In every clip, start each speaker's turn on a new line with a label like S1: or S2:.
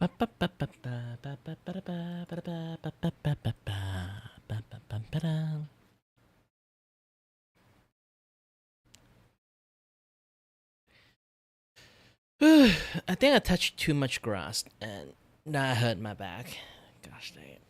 S1: I think I touched too much grass and now I hurt my back. Gosh dang it.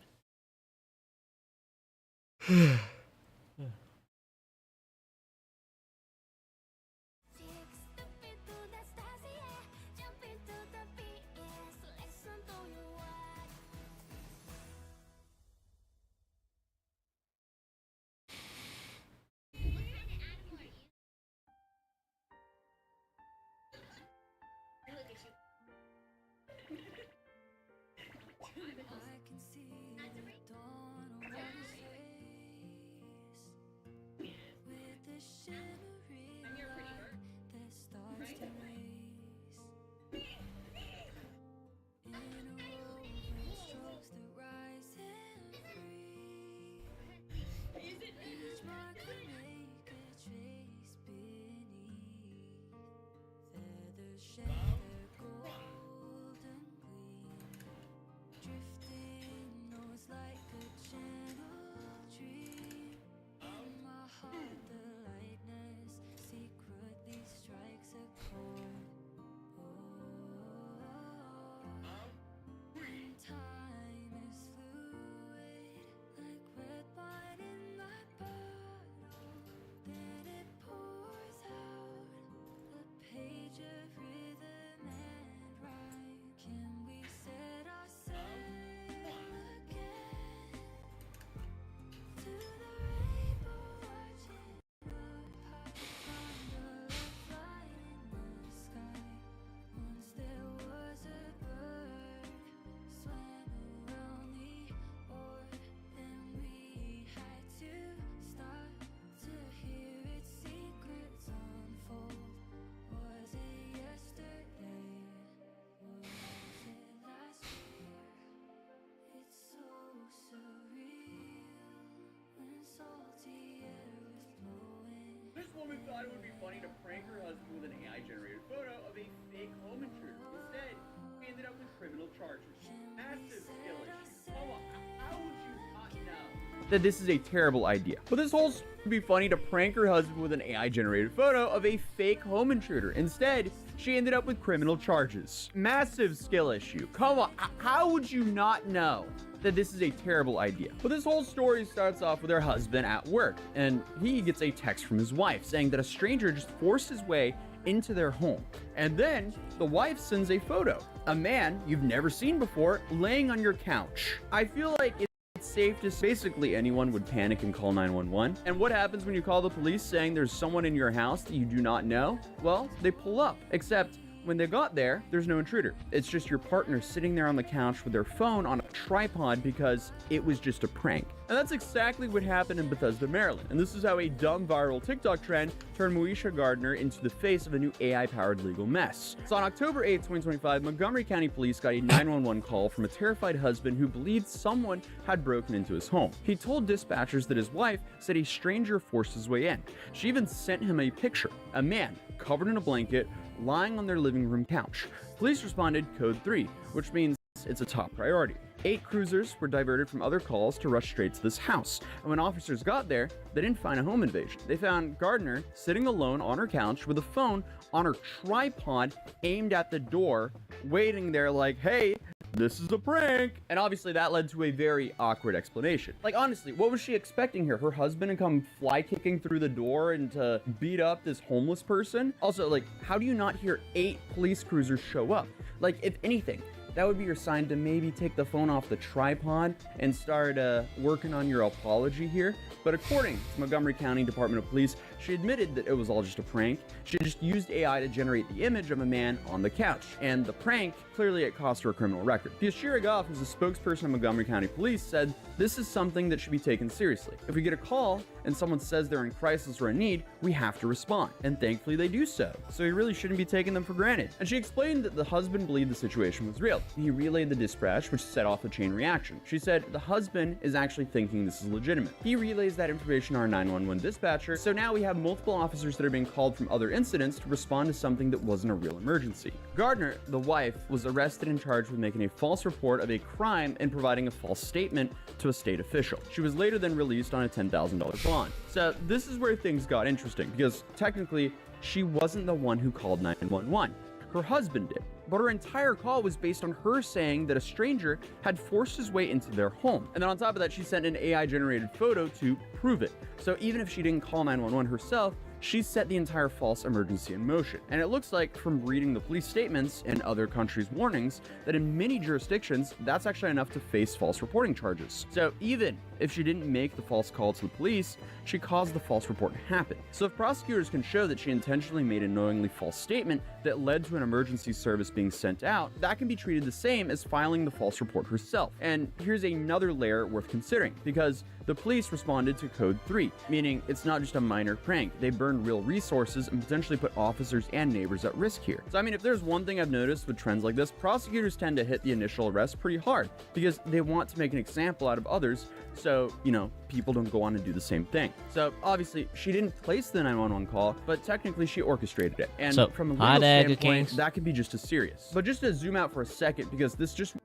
S2: This woman thought it would be funny to prank her husband with an AI-generated photo of a fake home intruder. Instead, she ended up with criminal charges. Massive skill issue. Come on, how would you not know that this is a terrible idea? But this whole story would be funny to prank her husband with an AI-generated photo of a fake home intruder. Instead, she ended up with criminal charges. Massive skill issue. Come on, how would you not know that this is a terrible idea? But this whole story starts off with her husband at work, and he gets a text from his wife saying that a stranger just forced his way into their home. And then the wife sends a photo. A man you've never seen before laying on your couch. I feel like it's safe to say basically anyone would panic and call 911. And what happens when you call the police saying there's someone in your house that you do not know? Well, they pull up, except when they got there, there's no intruder. It's just your partner sitting there on the couch with their phone on a tripod because it was just a prank. And that's exactly what happened in Bethesda, Maryland. And this is how a dumb viral TikTok trend turned Moesha Gardner into the face of a new AI-powered legal mess. So on October 8, 2025, Montgomery County Police got a 911 call from a terrified husband who believed someone had broken into his home. He told dispatchers that his wife said a stranger forced his way in. She even sent him a picture, a man covered in a blanket, lying on their living room couch. Police responded code 3, which means it's a top priority. 8 cruisers were diverted from other calls to rush straight to this house. And when officers got there, they didn't find a home invasion. They found Gardner sitting alone on her couch with a phone on her tripod aimed at the door, waiting there like, hey, this is a prank. And obviously that led to a very awkward explanation. Like, honestly, what was she expecting here? Her husband to come fly kicking through the door and to beat up this homeless person? Also, like, how do you not hear 8 police cruisers show up? Like, if anything, that would be your sign to maybe take the phone off the tripod and start working on your apology here. But according to Montgomery County Department of Police, she admitted that it was all just a prank. She just used AI to generate the image of a man on the couch. And the prank, clearly it cost her a criminal record. Yashira Goff, who's a spokesperson of Montgomery County Police, said, "This is something that should be taken seriously. If we get a call and someone says they're in crisis or in need, we have to respond." And thankfully they do so. So we really shouldn't be taking them for granted. And she explained that the husband believed the situation was real. he relayed the dispatch, which set off a chain reaction. She said the husband is actually thinking this is legitimate. He relays that information to our 911 dispatcher, so now we have multiple officers that are being called from other incidents to respond to something that wasn't a real emergency. Gardner, the wife, was arrested and charged with making a false report of a crime and providing a false statement to a state official. She was later then released on a $10,000 bond. So this is where things got interesting, because technically she wasn't the one who called 911. Her husband did. But her entire call was based on her saying that a stranger had forced his way into their home. And then on top of that, she sent an AI-generated photo to prove it. So even if she didn't call 911 herself, she set the entire false emergency in motion. And it looks like, from reading the police statements and other countries' warnings, that in many jurisdictions, that's actually enough to face false reporting charges. So even if she didn't make the false call to the police, she caused the false report to happen. So if prosecutors can show that she intentionally made a knowingly false statement that led to an emergency service being sent out, that can be treated the same as filing the false report herself. And here's another layer worth considering, because the police responded to Code 3, meaning it's not just a minor prank. They burned real resources and potentially put officers and neighbors at risk here. So I mean, if there's one thing I've noticed with trends like this, prosecutors tend to hit the initial arrest pretty hard because they want to make an example out of others, so, you know, people don't go on and do the same thing. So obviously she didn't place the 911 call, but technically she orchestrated it. And
S1: so,
S2: from a legal standpoint, that could be just as serious. But just to zoom out for a second, because this just...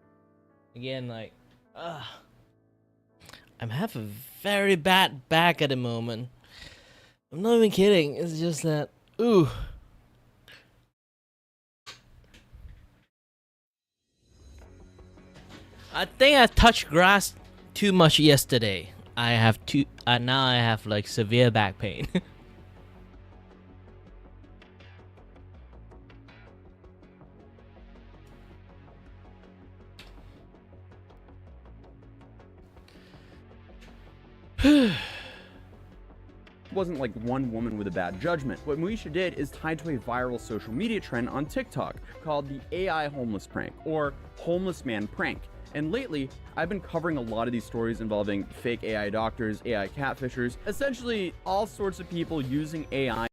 S1: Again, like, I'm having a very bad back at the moment. I'm not even kidding. It's just that, ooh. I think I touched grass too much yesterday. I have now I have like severe back pain.
S2: wasn't like one woman with a bad judgment. What Malaysia did is tied to a viral social media trend on TikTok called the AI homeless prank, or homeless man prank. And lately, I've been covering a lot of these stories involving fake AI doctors, AI catfishers, essentially all sorts of people using AI.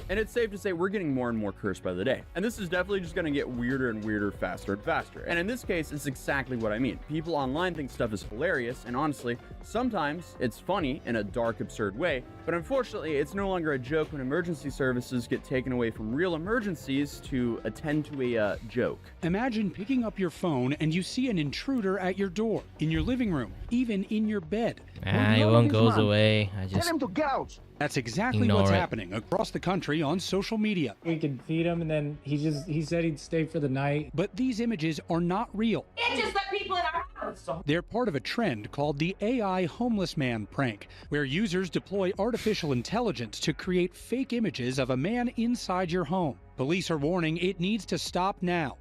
S2: And it's safe to say we're getting more and more cursed by the day. And this is definitely just going to get weirder and weirder, faster and faster. And in this case, it's exactly what I mean. People online think stuff is hilarious, and honestly, sometimes it's funny in a dark, absurd way. But unfortunately, it's no longer a joke when emergency services get taken away from real emergencies to attend to a joke.
S3: Imagine picking up your phone and you see an intruder at your door, in your living room, even in your bed.
S1: It won't go away. I just
S4: Tell him to get out.
S3: That's exactly what's happening across the country on social media.
S5: We could feed him, and then he said he'd stay for the night.
S3: But these images are not real.
S6: It just let people in our house.
S3: They're part of a trend called the AI homeless man prank, where users deploy artificial intelligence to create fake images of a man inside your home. Police are warning it needs to stop now.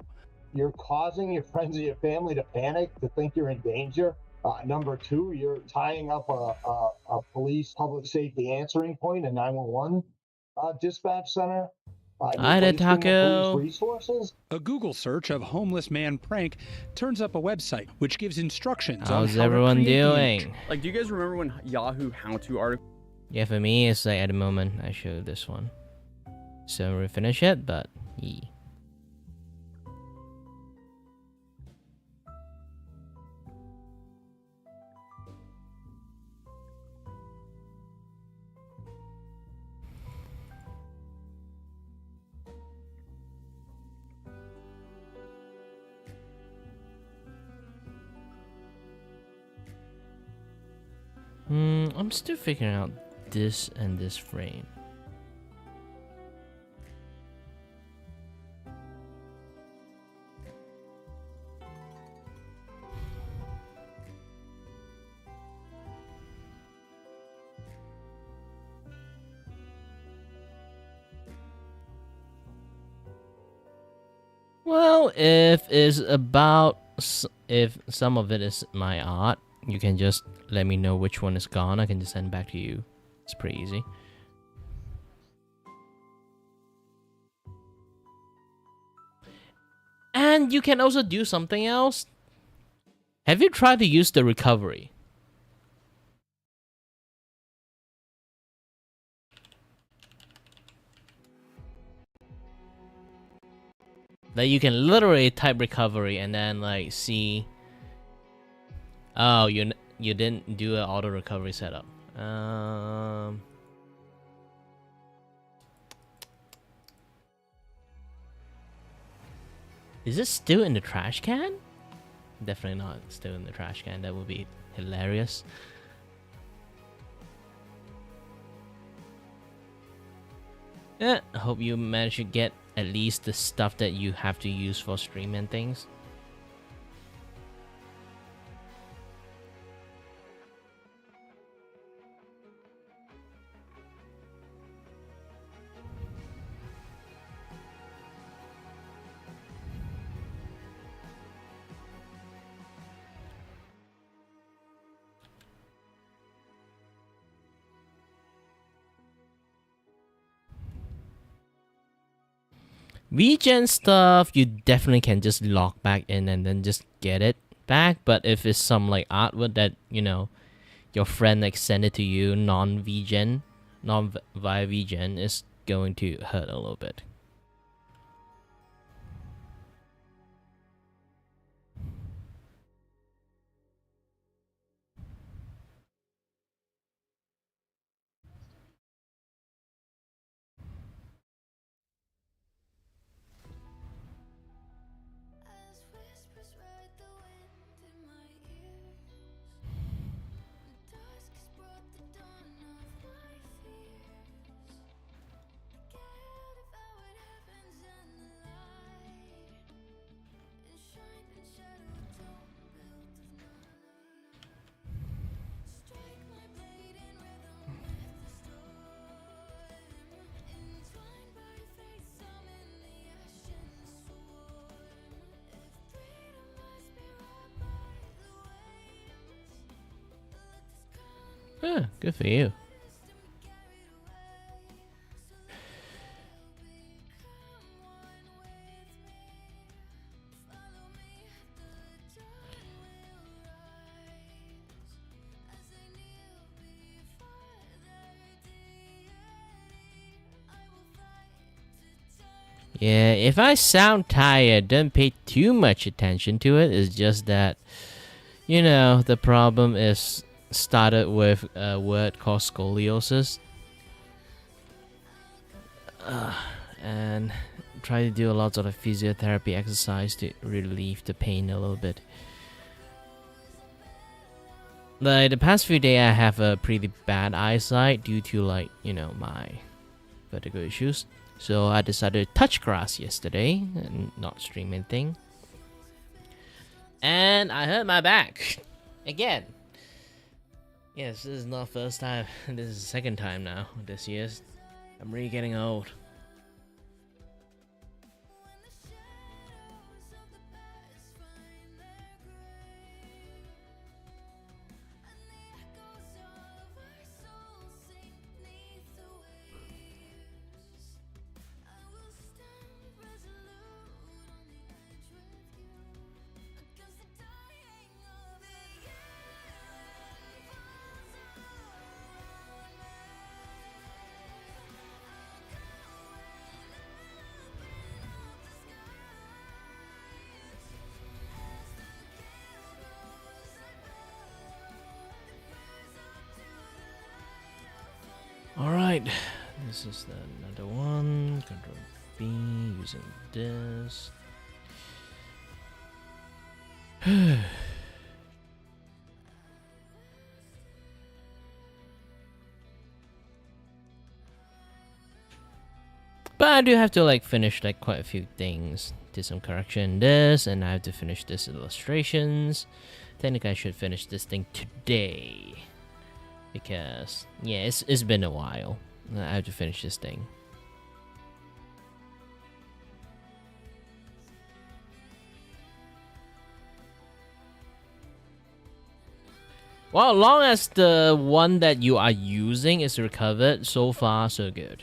S4: You're causing your friends and your family to panic, to think you're in danger. Number two, you're tying up a police public safety answering point, a 911 dispatch center.
S1: Hi there, Taco.
S4: Resources.
S3: A Google search of homeless man prank turns up a website which gives instructions on
S1: How's
S3: how
S1: everyone
S3: to create the
S1: doing?
S3: image.
S2: Like, do you guys remember when Yahoo how-to article?
S1: Yeah, for me, it's like at the moment I show this one. So we finish it, but yeah. I'm still figuring out this and this frame. Well, if some of it is my art, you can just let me know which one is gone. I can just send back to you. It's pretty easy. And you can also do something else. Have you tried to use the recovery? That you can literally type recovery and then like see. Oh, you didn't do an auto recovery setup. Is this still in the trash can? Definitely not still in the trash can. That would be hilarious. I hope you manage to get at least the stuff that you have to use for stream and things. Regen stuff, you definitely can just log back in and then just get it back. But if it's some like artwork that, you know, your friend like send it to you non-VGen, non-via VGen, it's going to hurt a little bit. Yeah, good for you. Yeah, if I sound tired, don't pay too much attention to it. It's just that, you know, the problem is started with a word called scoliosis. And try to do a lot of physiotherapy exercise to relieve the pain a little bit. Like the past few days I have a pretty bad eyesight due to like, you know, my vertigo issues. So I decided to touch grass yesterday and not stream anything. And I hurt my back. Again. Yes, this is not first time. This is the second time now this year. I'm really getting old. Alright, this is another one. Control B using this. But I do have to like finish like quite a few things. Did some correction in this, and I have to finish this illustrations. Technically I should finish this thing today. Because, yeah, it's been a while. I have to finish this thing. Well, as long as the one that you are using is recovered, so far so good.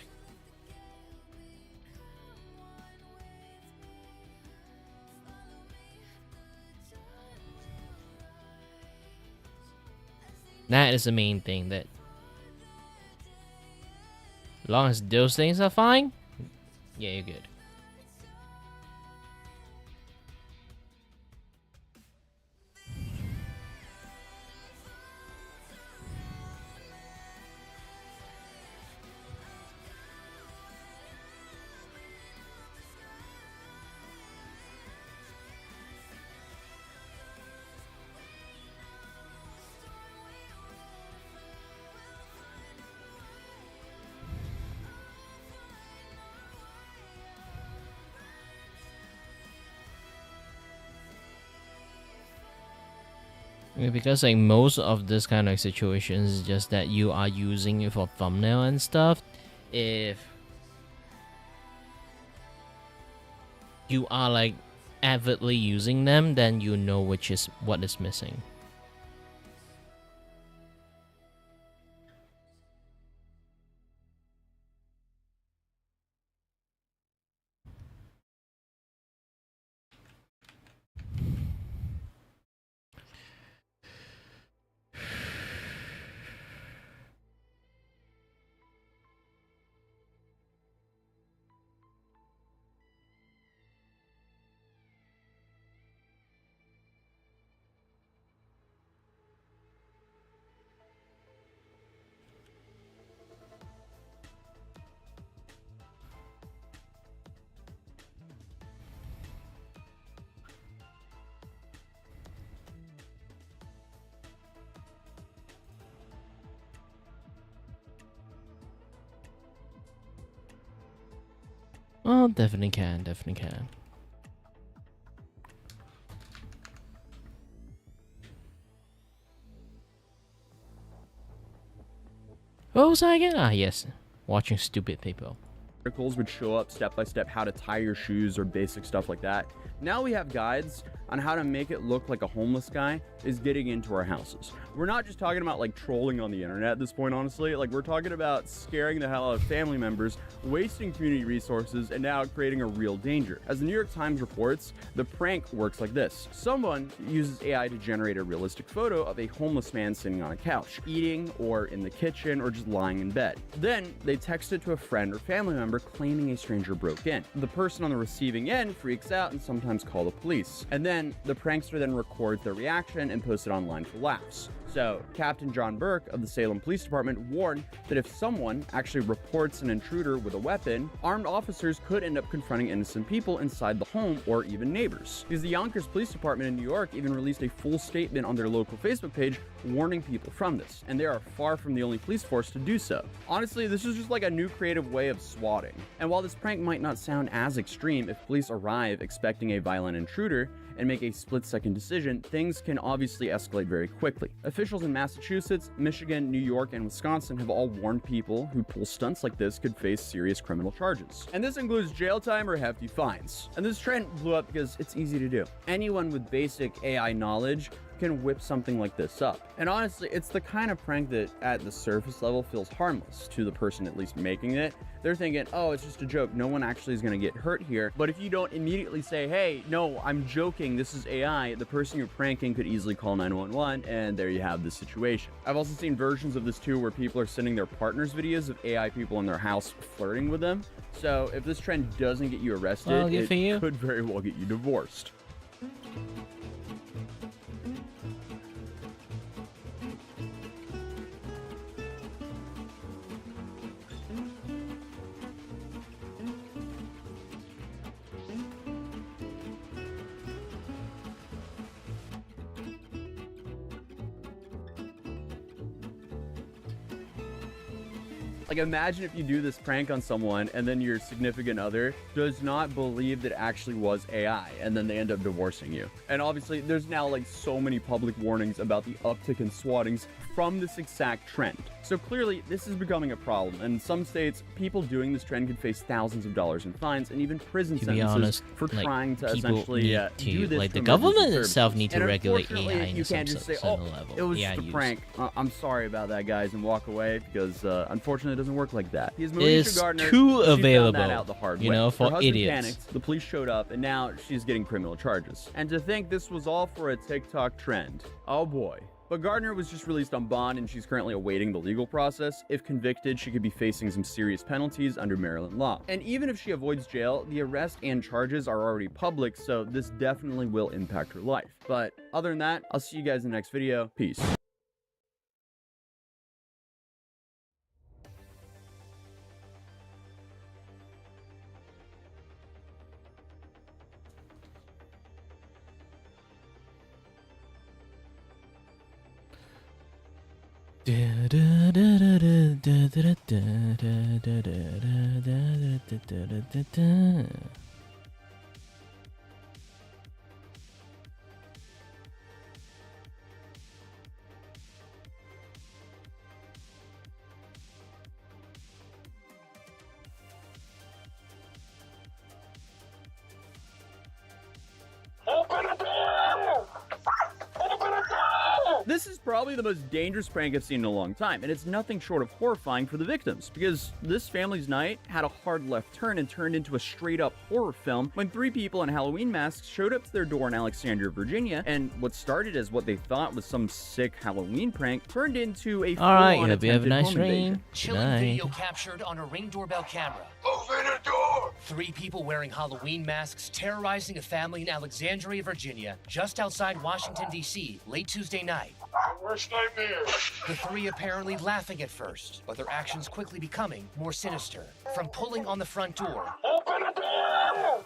S1: That is the main thing. That as long as those things are fine, yeah, you're good. Yeah, because like most of this kind of situations is just that you are using it for thumbnail and stuff. If you are like avidly using them, then you know which is what is missing. Oh, definitely can, definitely can. What was I again? Ah, yes, watching stupid people.
S7: Articles would show up step by step how to tie your shoes or basic stuff like that. Now we have guides on how to make it look like a homeless guy is getting into our houses. We're not just talking about like trolling on the internet at this point, honestly. Like, we're talking about scaring the hell out of family members, wasting community resources, and now creating a real danger. As the New York Times reports, the prank works like this. Someone uses AI to generate a realistic photo of a homeless man sitting on a couch, eating, or in the kitchen, or just lying in bed. Then they text it to a friend or family member claiming a stranger broke in. The person on the receiving end freaks out and sometimes call the police. And then the prankster then records their reaction and posts it online for laughs. So, Captain John Burke of the Salem Police Department warned that if someone actually reports an intruder with a weapon, armed officers could end up confronting innocent people inside the home or even neighbors. Because the Yonkers Police Department in New York even released a full statement on their local Facebook page warning people from this, and they are far from the only police force to do so. Honestly, this is just like a new creative way of swatting. And while this prank might not sound as extreme, if police arrive expecting a violent intruder and make a split-second decision, things can obviously escalate very quickly. Officials in Massachusetts, Michigan, New York, and Wisconsin have all warned people who pull stunts like this could face serious criminal charges. And this includes jail time or hefty fines. And this trend blew up because it's easy to do. Anyone with basic AI knowledge can whip something like this up. And honestly, it's the kind of prank that at the surface level feels harmless to the person at least making it. They're thinking, oh, it's just a joke. No one actually is going to get hurt here. But if you don't immediately say, hey, no, I'm joking, this is AI, the person you're pranking could easily call 911, and there you have the situation. I've also seen versions of this too where people are sending their partners videos of AI people in their house flirting with them. So if this trend doesn't get you arrested,
S1: Well, good for you.
S7: it could very well get you divorced. Like, imagine if you do this prank on someone and then your significant other does not believe that it actually was AI, and then they end up divorcing you. And obviously, there's now like so many public warnings about the uptick in swattings from this exact trend. So clearly, this is becoming a problem. And in some states, people doing this trend could face thousands of dollars in fines and even prison
S1: To be
S7: sentences
S1: honest,
S7: for
S1: like,
S7: trying to
S1: people
S7: essentially
S1: need
S7: do
S1: to,
S7: this
S1: like,
S7: to
S1: the
S7: emergency
S1: government
S7: services.
S1: itself need to
S7: And
S1: regulate
S7: unfortunately,
S1: AI in
S7: you
S1: some
S7: can't just say,
S1: certain
S7: oh,
S1: level.
S7: it was
S1: AI
S7: just a
S1: use.
S7: prank. I'm sorry about that, guys, and walk away, because unfortunately, it doesn't work like that. Because
S1: It's
S7: Malaysia Gardner,
S1: too
S7: she found that
S1: available,
S7: out the hard
S1: you
S7: way.
S1: know,
S7: Her
S1: for
S7: husband
S1: idiots.
S7: panicked, the police showed up, and now she's getting criminal charges. And to think this was all for a TikTok trend. Oh boy. But Gardner was just released on bond, and she's currently awaiting the legal process. If convicted, she could be facing some serious penalties under Maryland law. And even if she avoids jail, the arrest and charges are already public, so this definitely will impact her life. But other than that, I'll see you guys in the next video. Peace. This is probably the most dangerous prank I've seen in a long time, and it's nothing short of horrifying for the victims, because this family's night had a hard left turn and turned into a straight-up horror film when 3 people in Halloween masks showed up to their door in Alexandria, Virginia, and what started as what they thought was some sick Halloween prank turned into a
S1: Alright,
S7: full-on
S1: hope you have a
S7: attempted
S1: nice
S7: home invasion.
S1: dream.
S8: Chilling video captured on a Ring doorbell camera.
S9: Open the door!
S8: 3 people wearing Halloween masks terrorizing a family in Alexandria, Virginia, just outside Washington, D.C., late Tuesday night.
S9: Worst nightmare.
S8: The 3 apparently laughing at first, but their actions quickly becoming more sinister. From pulling on the front door
S9: Open the door!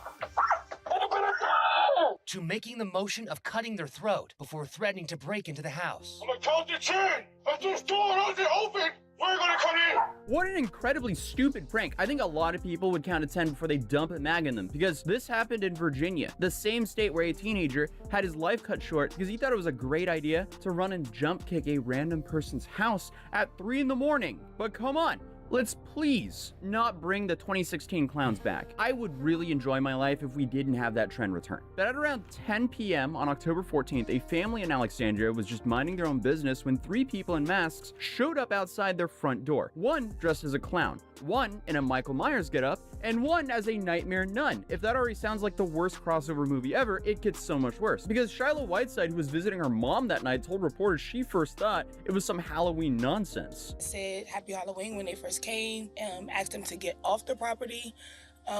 S9: Open the door!
S8: to making the motion of cutting their throat before threatening to break into the house.
S9: I'm gonna count to 10. If this door doesn't open, we're gonna come in.
S7: What an incredibly stupid prank. I think a lot of people would count to 10 before they dump a mag in them, because this happened in Virginia, the same state where a teenager had his life cut short because he thought it was a great idea to run and jump kick a random person's house at 3 in the morning. But come on. Let's please not bring the 2016 clowns back. I would really enjoy my life if we didn't have that trend return. But at around 10 p.m. on October 14th, a family in Alexandria was just minding their own business when 3 people in masks showed up outside their front door. One dressed as a clown, one in a Michael Myers getup, and one as a nightmare nun. If that already sounds like the worst crossover movie ever, it gets so much worse. Because Shiloh Whiteside, who was visiting her mom that night, told reporters she first thought it was some Halloween nonsense.
S10: Said Happy Halloween when they first came, asked them to get off the property.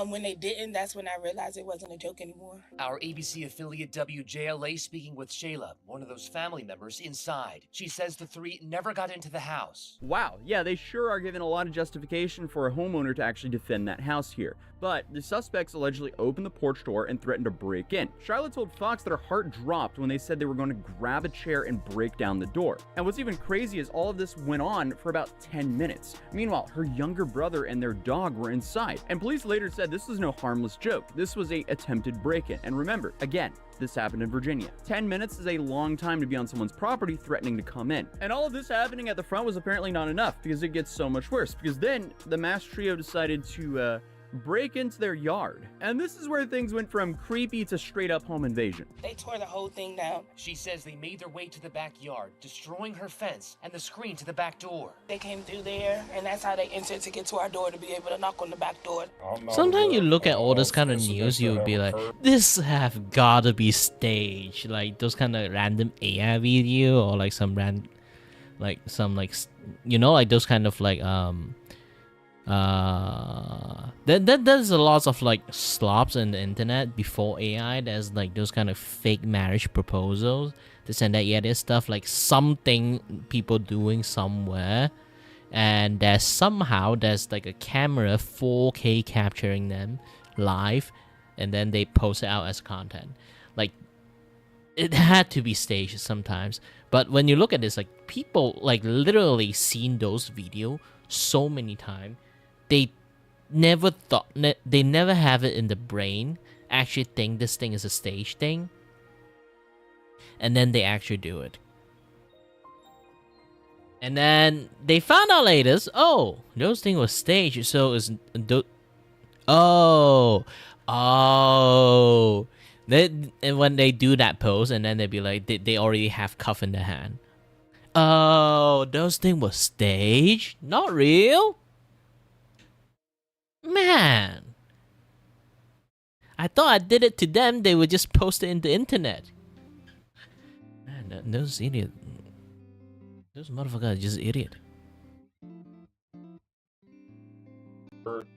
S10: When they didn't, that's when I realized it wasn't a joke anymore.
S8: Our ABC affiliate WJLA speaking with Shayla, one of those family members inside. She says the 3 never got into the house.
S7: Wow, yeah, they sure are given a lot of justification for a homeowner to actually defend that house here. But the suspects allegedly opened the porch door and threatened to break in. Charlotte told Fox that her heart dropped when they said they were going to grab a chair and break down the door. And what's even crazy is all of this went on for about 10 minutes. Meanwhile, her younger brother and their dog were inside. And police later said this was no harmless joke. This was a attempted break-in. And remember, again, this happened in Virginia. 10 minutes is a long time to be on someone's property threatening to come in. And all of this happening at the front was apparently not enough, because it gets so much worse. Because then the masked trio decided to break into their yard. And this is where things went from creepy to straight up home invasion.
S10: They tore the whole thing down.
S8: She says they made their way to the backyard, destroying her fence and the screen to the back door.
S10: They came through there, and that's how they entered to get to our door to be able to knock on the back door.
S1: Sometimes you look at all this kind of news, you would be like, this have gotta be staged. Like those kind of random AI video, or like some like those kind of like there's a lot of like slops in the internet before AI. There's like those kind of fake marriage proposals, this and that. Yeah, there's stuff like something people doing somewhere, and there's like a camera 4K capturing them live, and then they post it out as content. Like it had to be staged sometimes. But when you look at this, like people like literally seen those videos so many times. They never have it in the brain actually think this thing is a stage thing, and then they actually do it, and then they found out later, oh, those things were staged. So it's then, and when they do that pose, and then they'd be like, they already have cuff in their hand. Oh, those things were staged, not real. Man, I thought I did it to them. They would just post it in the internet. Man, those idiot, those motherfuckers are just idiot.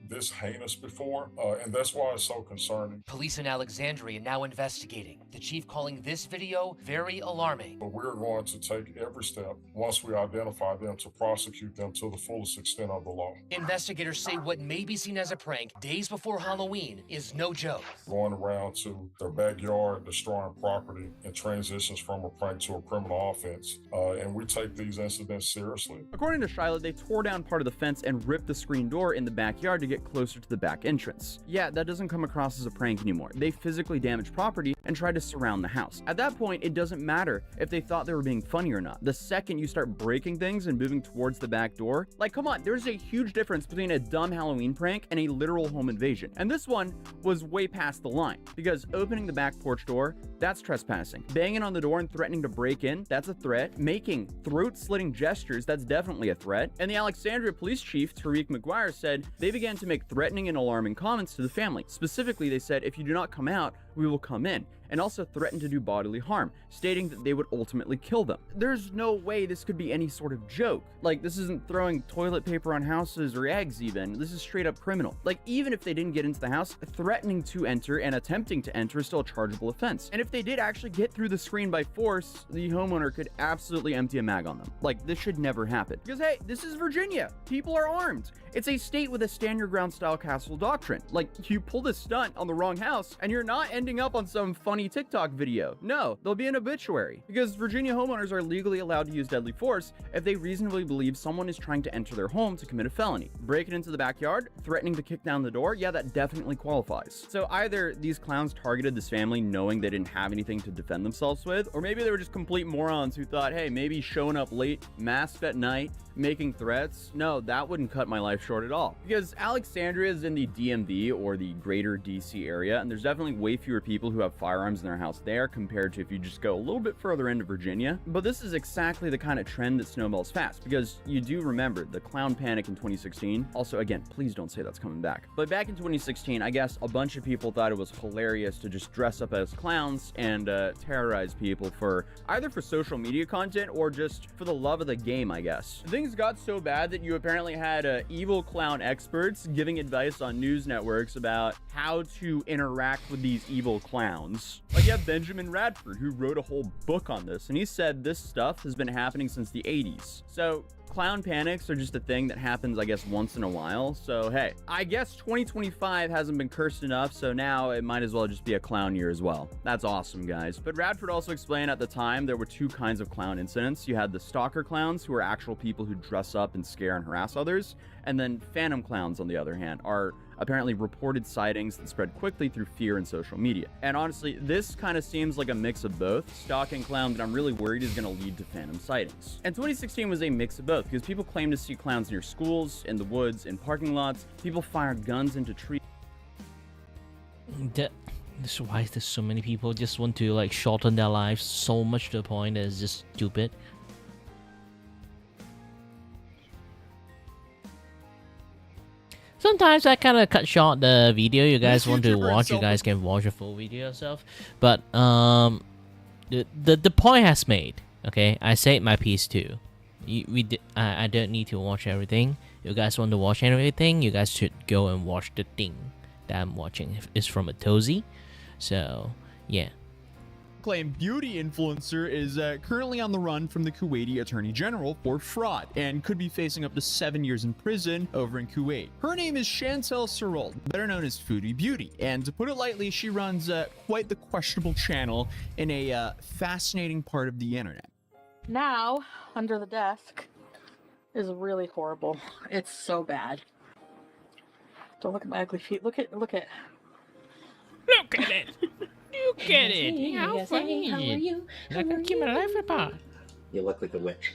S11: This heinous before, and that's why it's so concerning.
S8: Police in Alexandria now investigating, the chief calling this video very alarming.
S11: But we're going to take every step, once we identify them, to prosecute them to the fullest extent of the law.
S8: Investigators say what may be seen as a prank days before Halloween is no joke.
S11: Going around to their backyard, destroying property, and transitions from a prank to a criminal offense, and we take these incidents seriously.
S7: According to Shiloh, they tore down part of the fence and ripped the screen door in the backyard to get get closer to the back entrance. Yeah, that doesn't come across as a prank anymore. They physically damage property and try to surround the house. At that point, it doesn't matter if they thought they were being funny or not. The second you start breaking things and moving towards the back door, like, come on, there's a huge difference between a dumb Halloween prank and a literal home invasion. And this one was way past the line, because opening the back porch door, that's trespassing. Banging on the door and threatening to break in, that's a threat. Making throat-slitting gestures, that's definitely a threat. And the Alexandria police chief, Tariq McGuire, said they began to make threatening and alarming comments to the family. Specifically, they said, if you do not come out, we will come in, and also threatened to do bodily harm, stating that they would ultimately kill them. There's no way this could be any sort of joke. Like, this isn't throwing toilet paper on houses or eggs even. This is straight up criminal. Like, even if they didn't get into the house, threatening to enter and attempting to enter is still a chargeable offense. And if they did actually get through the screen by force, the homeowner could absolutely empty a mag on them. Like, this should never happen. Because hey, this is Virginia. People are armed. It's a state with a stand your ground style castle doctrine. Like, you pull this stunt on the wrong house and you're not ending up on some funny TikTok video. No, there'll be an obituary, because Virginia homeowners are legally allowed to use deadly force if they reasonably believe someone is trying to enter their home to commit a felony. Breaking into the backyard, threatening to kick down the door, yeah, that definitely qualifies. So either these clowns targeted this family knowing they didn't have anything to defend themselves with, or maybe they were just complete morons who thought, hey, maybe showing up late, masked at night, making threats, no, that wouldn't cut my life short at all. Because Alexandria is in the DMV, or the greater DC area, and there's definitely way fewer people who have firearms in their house there compared to if you just go a little bit further into Virginia. But this is exactly the kind of trend that snowballs fast, because you do remember the clown panic in 2016. Also, again, please don't say that's coming back. But back in 2016, I guess a bunch of people thought it was hilarious to just dress up as clowns and terrorize people for either for social media content or just for the love of the game, I guess. Things got so bad that you apparently had evil clown experts giving advice on news networks about how to interact with these evil clowns. Like, you have Benjamin Radford, who wrote a whole book on this, and he said this stuff has been happening since the 80s. So clown panics are just a thing that happens, I guess, once in a while. So hey, I guess 2025 hasn't been cursed enough, so now it might as well just be a clown year as well. That's awesome, guys. But Radford also explained at the time there were two kinds of clown incidents. You had the stalker clowns, who are actual people who dress up and scare and harass others, and then phantom clowns, on the other hand, are apparently reported sightings that spread quickly through fear and social media. And honestly, this kind of seems like a mix of both. Stalking clown that I'm really worried is going to lead to phantom sightings. And 2016 was a mix of both, because people claimed to see clowns near schools, in the woods, in parking lots. People fired guns into trees.
S1: This is why there's so many people just want to like shorten their lives so much to the point that it's just stupid. Sometimes I kind of cut short the video you guys want to watch. You guys can watch a full video yourself. But the point has made. Okay, I said my piece too. I don't need to watch everything. You guys want to watch everything? You guys should go and watch the thing that I'm watching. It's from a Tozy. So yeah.
S12: Claimed beauty influencer is currently on the run from the Kuwaiti Attorney General for fraud and could be facing up to 7 years in prison over in Kuwait. Her name is Chantel Serold, better known as Foodie Beauty, and to put it lightly, she runs quite the questionable channel in a fascinating part of the internet.
S13: Now, under the desk is really horrible. It's so bad. Don't look at my ugly feet. Look at
S1: Look at it. Look at it. How funny.
S13: How are you?
S1: I can keep my life apart.
S14: You look like a witch.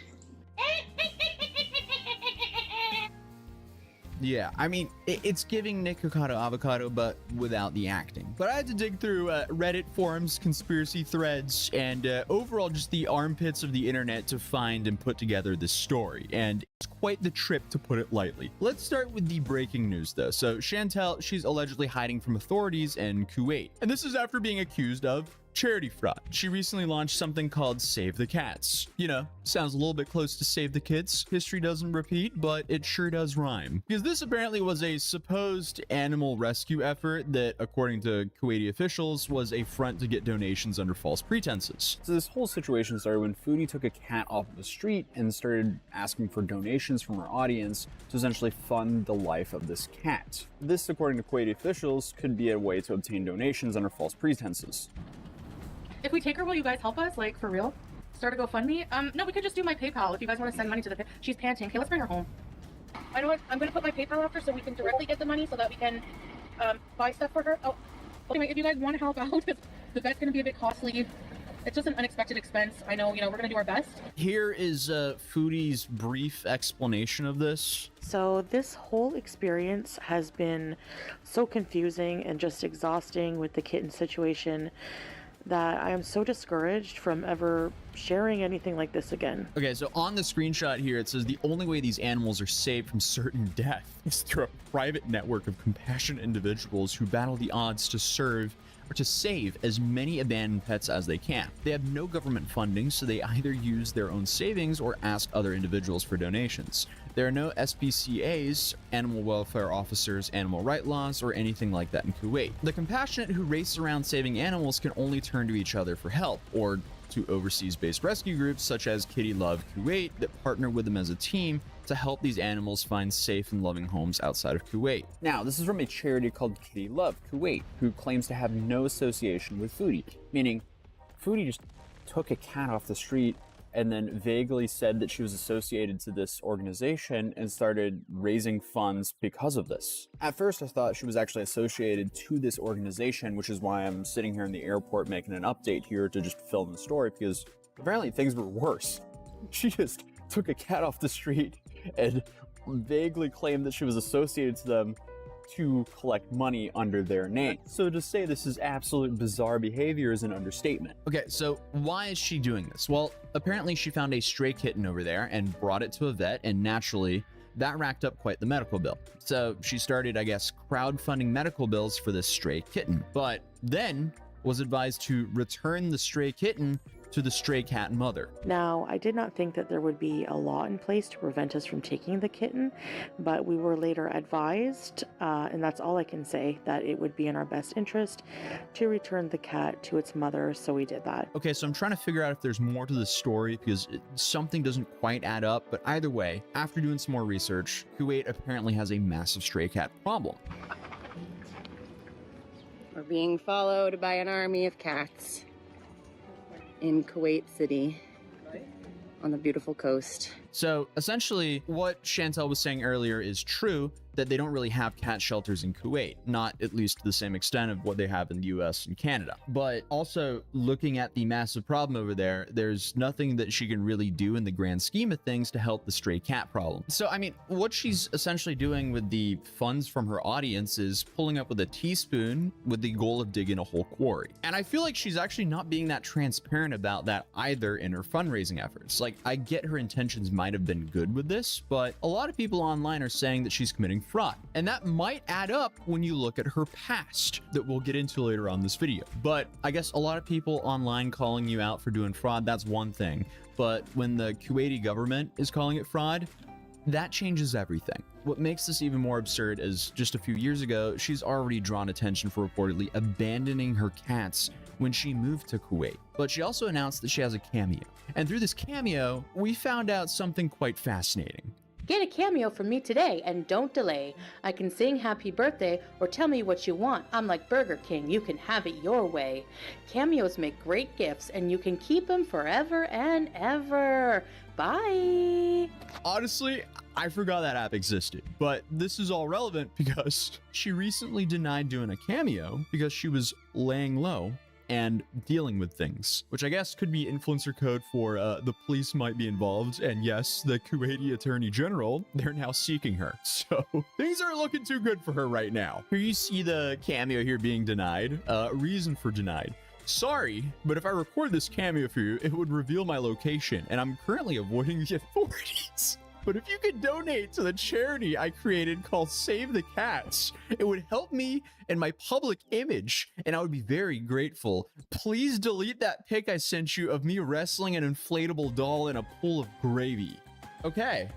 S12: Yeah, I mean, it's giving Nick Kokado Avocado, but without the acting. But I had to dig through Reddit forums, conspiracy threads, and overall just the armpits of the internet to find and put together this story. And it's quite the trip, to put it lightly. Let's start with the breaking news, though. So Chantel, she's allegedly hiding from authorities in Kuwait. And this is after being accused of charity fraud. She recently launched something called Save the Cats. You know, sounds a little bit close to Save the Kids. History doesn't repeat, but it sure does rhyme. Because this apparently was a supposed animal rescue effort that, according to Kuwaiti officials, was a front to get donations under false pretenses.
S7: So this whole situation started when Foodie took a cat off of the street and started asking for donations from her audience to essentially fund the life of this cat. This, according to Kuwaiti officials, could be a way to obtain donations under false pretenses.
S13: If we take her, will you guys help us? Like, for real? Start a GoFundMe? No, we could just do my PayPal if you guys want to send money to the... She's panting. Okay, let's bring her home. I know what, I'm going to put my PayPal after so we can directly get the money so that we can buy stuff for her. Oh, anyway, if you guys want to help out, the vet's going to be a bit costly. It's just an unexpected expense. I know, we're going to do our best.
S12: Here is Foodie's brief explanation of this.
S14: So this whole experience has been so confusing and just exhausting with the kitten situation that I am so discouraged from ever sharing anything like this again.
S12: Okay, so on the screenshot here, it says the only way these animals are saved from certain death is through a private network of compassionate individuals who battle the odds to serve or to save as many abandoned pets as they can. They have no government funding, so they either use their own savings or ask other individuals for donations. There are no SPCAs, animal welfare officers, animal rights laws, or anything like that in Kuwait. The compassionate who race around saving animals can only turn to each other for help, or to overseas-based rescue groups such as Kitty Love Kuwait that partner with them as a team to help these animals find safe and loving homes outside of Kuwait.
S7: Now, this is from a charity called Kitty Love Kuwait, who claims to have no association with Foodie, meaning Foodie just took a cat off the street and then vaguely said that she was associated to this organization and started raising funds because of this. At first, I thought she was actually associated to this organization, which is why I'm sitting here in the airport making an update here to just film the story, because apparently things were worse. She just took a cat off the street and vaguely claimed that she was associated to them to collect money under their name. So to say this is absolute bizarre behavior is an understatement.
S12: Okay, so why is she doing this? Well, apparently she found a stray kitten over there and brought it to a vet, and naturally, that racked up quite the medical bill. So she started, I guess, crowdfunding medical bills for this stray kitten, but then was advised to return the stray kitten to the stray cat mother.
S14: Now, I did not think that there would be a law in place to prevent us from taking the kitten, but we were later advised, and that's all I can say, that it would be in our best interest to return the cat to its mother, so we did that.
S12: Okay, so I'm trying to figure out if there's more to the story because something doesn't quite add up, but either way, after doing some more research, Kuwait apparently has a massive stray cat problem.
S15: We're being followed by an army of cats in Kuwait City on the beautiful coast.
S12: So essentially what Chantel was saying earlier is true, that they don't really have cat shelters in Kuwait, not at least to the same extent of what they have in the US and Canada. But also looking at the massive problem over there, there's nothing that she can really do in the grand scheme of things to help the stray cat problem. So, I mean, what she's essentially doing with the funds from her audience is pulling up with a teaspoon with the goal of digging a whole quarry. And I feel like she's actually not being that transparent about that either in her fundraising efforts. Like, I get her intentions might have been good with this, but a lot of people online are saying that she's committing fraud. And that might add up when you look at her past that we'll get into later on this video. But I guess a lot of people online calling you out for doing fraud, that's one thing. But when the Kuwaiti government is calling it fraud, that changes everything. What makes this even more absurd is just a few years ago, she's already drawn attention for reportedly abandoning her cats when she moved to Kuwait. But she also announced that she has a cameo. And through this cameo, we found out something quite fascinating.
S16: Get a cameo from me today and don't delay. I can sing happy birthday or tell me what you want. I'm like Burger King, you can have it your way. Cameos make great gifts and you can keep them forever and ever. Bye.
S12: Honestly, I forgot that app existed, but this is all relevant because she recently denied doing a cameo because she was laying low and dealing with things, which I guess could be influencer code for the police might be involved. And yes, the Kuwaiti Attorney General, they're now seeking her. So things aren't looking too good for her right now. Here you see the cameo here being denied, reason for denied. Sorry, but if I record this cameo for you, it would reveal my location, and I'm currently avoiding the authorities. But if you could donate to the charity I created called Save the Cats, it would help me and my public image, and I would be very grateful. Please delete that pic I sent you of me wrestling an inflatable doll in a pool of gravy. Okay,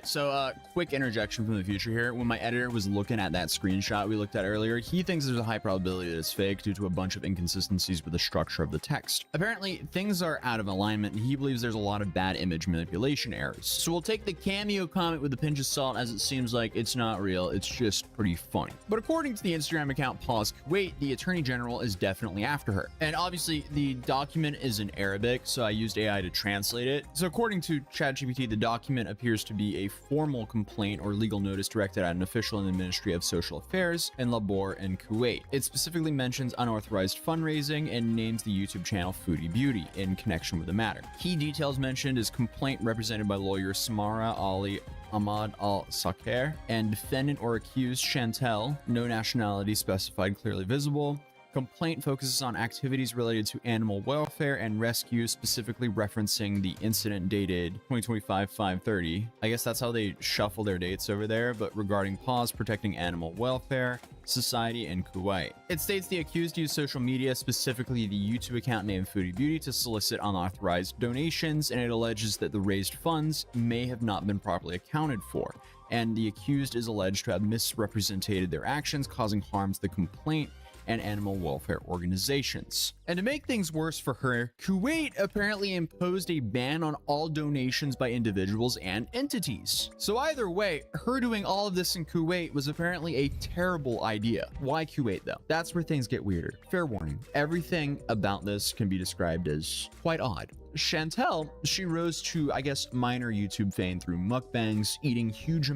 S12: so quick interjection from the future here. When my editor was looking at that screenshot we looked at earlier, he thinks there's a high probability that it's fake due to a bunch of inconsistencies with the structure of the text. Apparently, things are out of alignment, and he believes there's a lot of bad image manipulation errors. So we'll take the cameo comment with a pinch of salt, as it seems like it's not real, it's just pretty funny. But according to the Instagram account Pause Kuwait, the Attorney General is definitely after her. And obviously, the document is in Arabic, so I used AI to translate it. So according to ChatGPT the document appears to be a formal complaint or legal notice directed at an official in the Ministry of Social Affairs and Labor in Kuwait. It specifically mentions unauthorized fundraising and names the YouTube channel Foodie Beauty in connection with the matter. Key details mentioned is complaint represented by lawyer Samara Ali Ahmad Al-Sakir and defendant or accused Chantel, no nationality specified clearly visible. Complaint focuses on activities related to animal welfare and rescue, specifically referencing the incident dated 2025-5/30. I guess that's how they shuffle their dates over there, but regarding pause protecting animal welfare, society in Kuwait. It states the accused used social media, specifically the YouTube account named Foodie Beauty, to solicit unauthorized donations, and it alleges that the raised funds may have not been properly accounted for, and the accused is alleged to have misrepresented their actions, causing harm to the complaint and animal welfare organizations. And to make things worse for her, Kuwait apparently imposed a ban on all donations by individuals and entities. So either way, her doing all of this in Kuwait was apparently a terrible idea. Why Kuwait though? That's where things get weirder. Fair warning, everything about this can be described as quite odd. Chantel, she rose to, I guess, minor YouTube fame through mukbangs, eating huge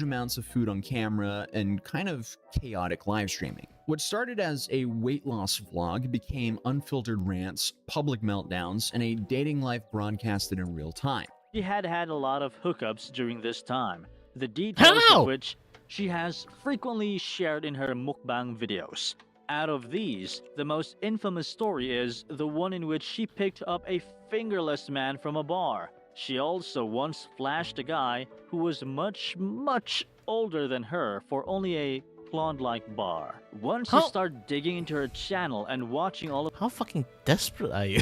S12: amounts of food on camera, and kind of chaotic live streaming. What started as a weight loss vlog became unfiltered rants, public meltdowns, and a dating life broadcasted in real time.
S17: She had a lot of hookups during this time, the details of which she has frequently shared in her mukbang videos. Out of these, the most infamous story is the one in which she picked up a fingerless man from a bar. She also once flashed a guy who was much older than her for only a Klondike bar. Once you start digging into her channel and watching all of—
S1: How fucking desperate are you?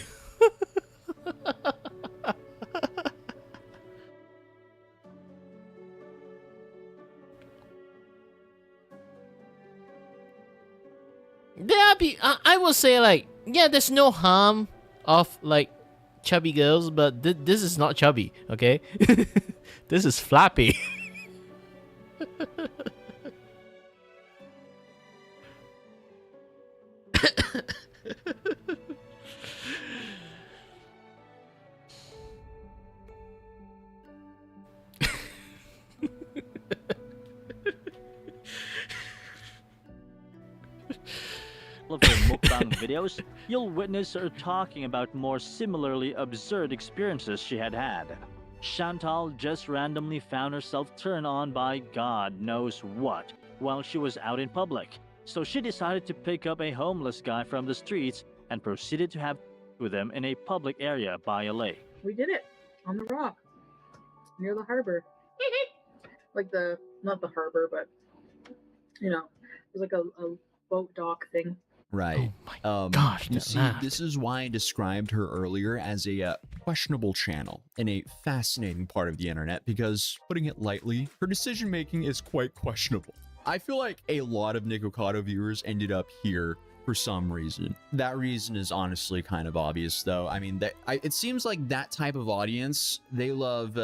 S1: I will say, like, yeah, there's no harm of, like, chubby girls, but this is not chubby, okay? This is flappy.
S17: of her mukbang videos, you'll witness her talking about more similarly absurd experiences she had had. Chantal just randomly found herself turned on by God knows what while she was out in public, so she decided to pick up a homeless guy from the streets and proceeded to have with him in a public area by a lake.
S13: We did it on the rock near the harbor. Like not the harbor, but you know, it was like a boat dock thing.
S12: Right.
S1: Oh my gosh,
S12: you see, this is why I described her earlier as a questionable channel and a fascinating part of the internet, because, putting it lightly, her decision making is quite questionable. I feel like a lot of Nikocado viewers ended up here for some reason. That reason is honestly kind of obvious, though. I mean, it seems like that type of audience, they love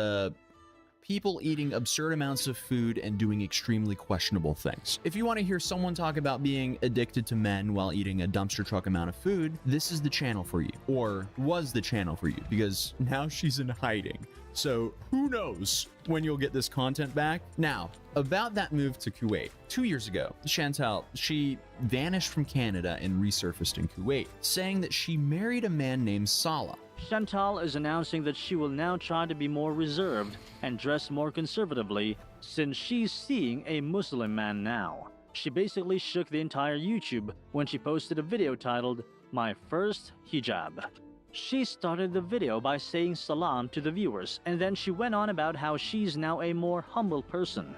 S12: people eating absurd amounts of food and doing extremely questionable things. If you want to hear someone talk about being addicted to men while eating a dumpster truck amount of food, this is the channel for you, or was the channel for you, because now she's in hiding. So who knows when you'll get this content back. Now, about that move to Kuwait. 2 years ago, Chantal, she vanished from Canada and resurfaced in Kuwait, saying that she married a man named Salah.
S17: Chantal is announcing that she will now try to be more reserved and dress more conservatively since she's seeing a Muslim man now. She basically shook the entire YouTube when she posted a video titled, "My First Hijab." She started the video by saying salam to the viewers, and then she went on about how she's now a more humble person.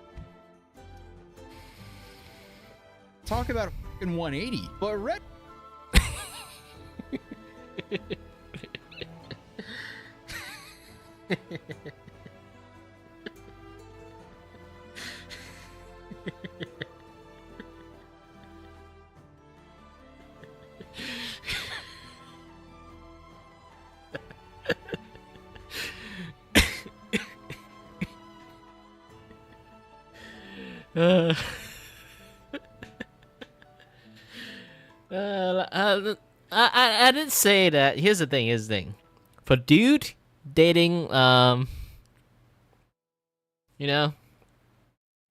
S12: Talk about a fucking 180. But red...
S1: I didn't say that. Here's the thing. For dude dating, you know,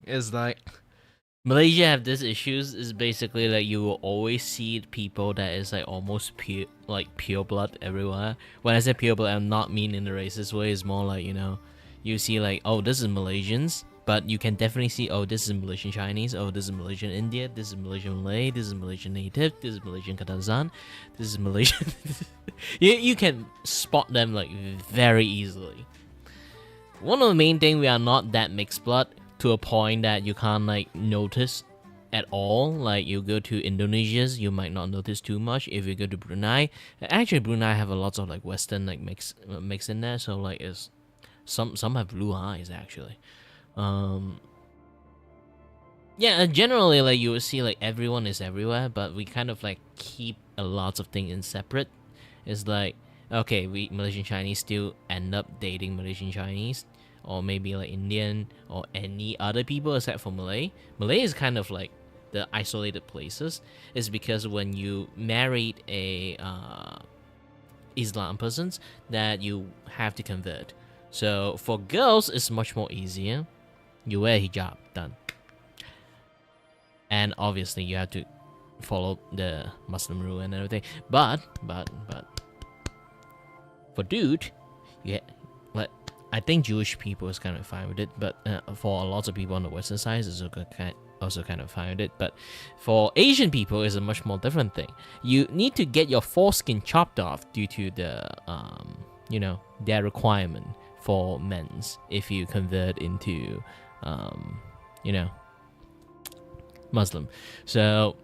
S1: it's like Malaysia have this issues. Is basically like you will always see people that is like almost pure blood everywhere. When I say pure blood, I'm not mean in the racist way. It's more like, you know, you see like, oh, this is Malaysians, but you can definitely see, oh, this is Malaysian Chinese, oh, this is Malaysian India, this is Malaysian Malay, this is Malaysian Native, this is Malaysian Kelantan, this is Malaysian. you can spot them like very easily. One of the main thing, we are not that mixed blood to a point that you can't like notice at all. Like you go to Indonesia, you might not notice too much. If you go to Brunei, actually Brunei have a lot of like Western like mix in there. So like it's some have blue eyes actually. Yeah, generally like you will see like everyone is everywhere, but we kind of like keep a lot of things in separate. It's like, okay, we Malaysian Chinese still end up dating Malaysian Chinese, or maybe like Indian or any other people except for Malay. Malay is kind of like the isolated places. It's because when you married a Islam persons, that you have to convert. So for girls, it's much more easier. You wear hijab, done. And obviously you have to follow the Muslim rule and everything. But for dude, yeah, like I think Jewish people is kind of fine with it, but for a lot of people on the Western side, is also kind of fine with it. But for Asian people, it's a much more different thing. You need to get your foreskin chopped off due to the you know, their requirement for men's if you convert into you know, Muslim. So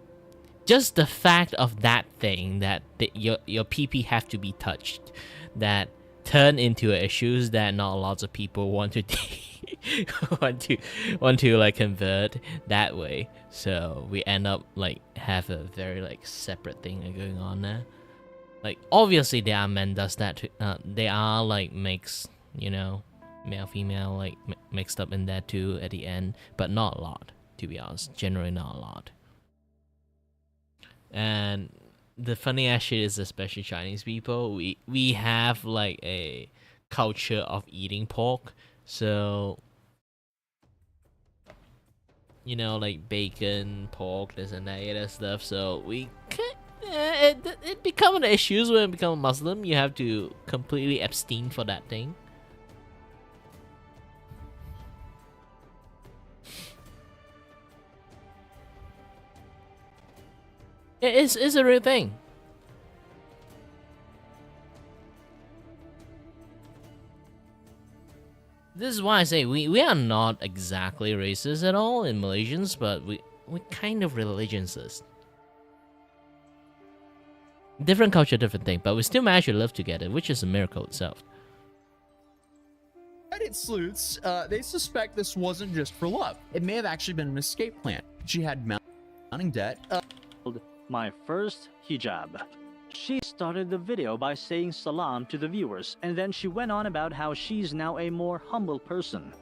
S1: just the fact of that thing, that your PP have to be touched, that turn into issues that not a lot of people want to want to like convert that way. So we end up like have a very like separate thing going on there. Like obviously there are men does that too. They are like mix, you know, male female like mixed up in that too at the end, but not a lot, to be honest. Generally not a lot. And the funny ass shit is, especially Chinese people, we have like a culture of eating pork. So, you know, like bacon, pork, this and that stuff. So it become an issue when you become a Muslim. You have to completely abstain for that thing. It's a real thing. This is why I say we are not exactly racist at all in Malaysians, but we kind of religionsist. Different culture, different thing, but we still manage to live together, which is a miracle itself.
S12: Reddit sleuths, they suspect this wasn't just for love. It may have actually been an escape plan. She had mounting debt.
S17: My first hijab. She started the video by saying salam to the viewers, and then she went on about how she's now a more humble person.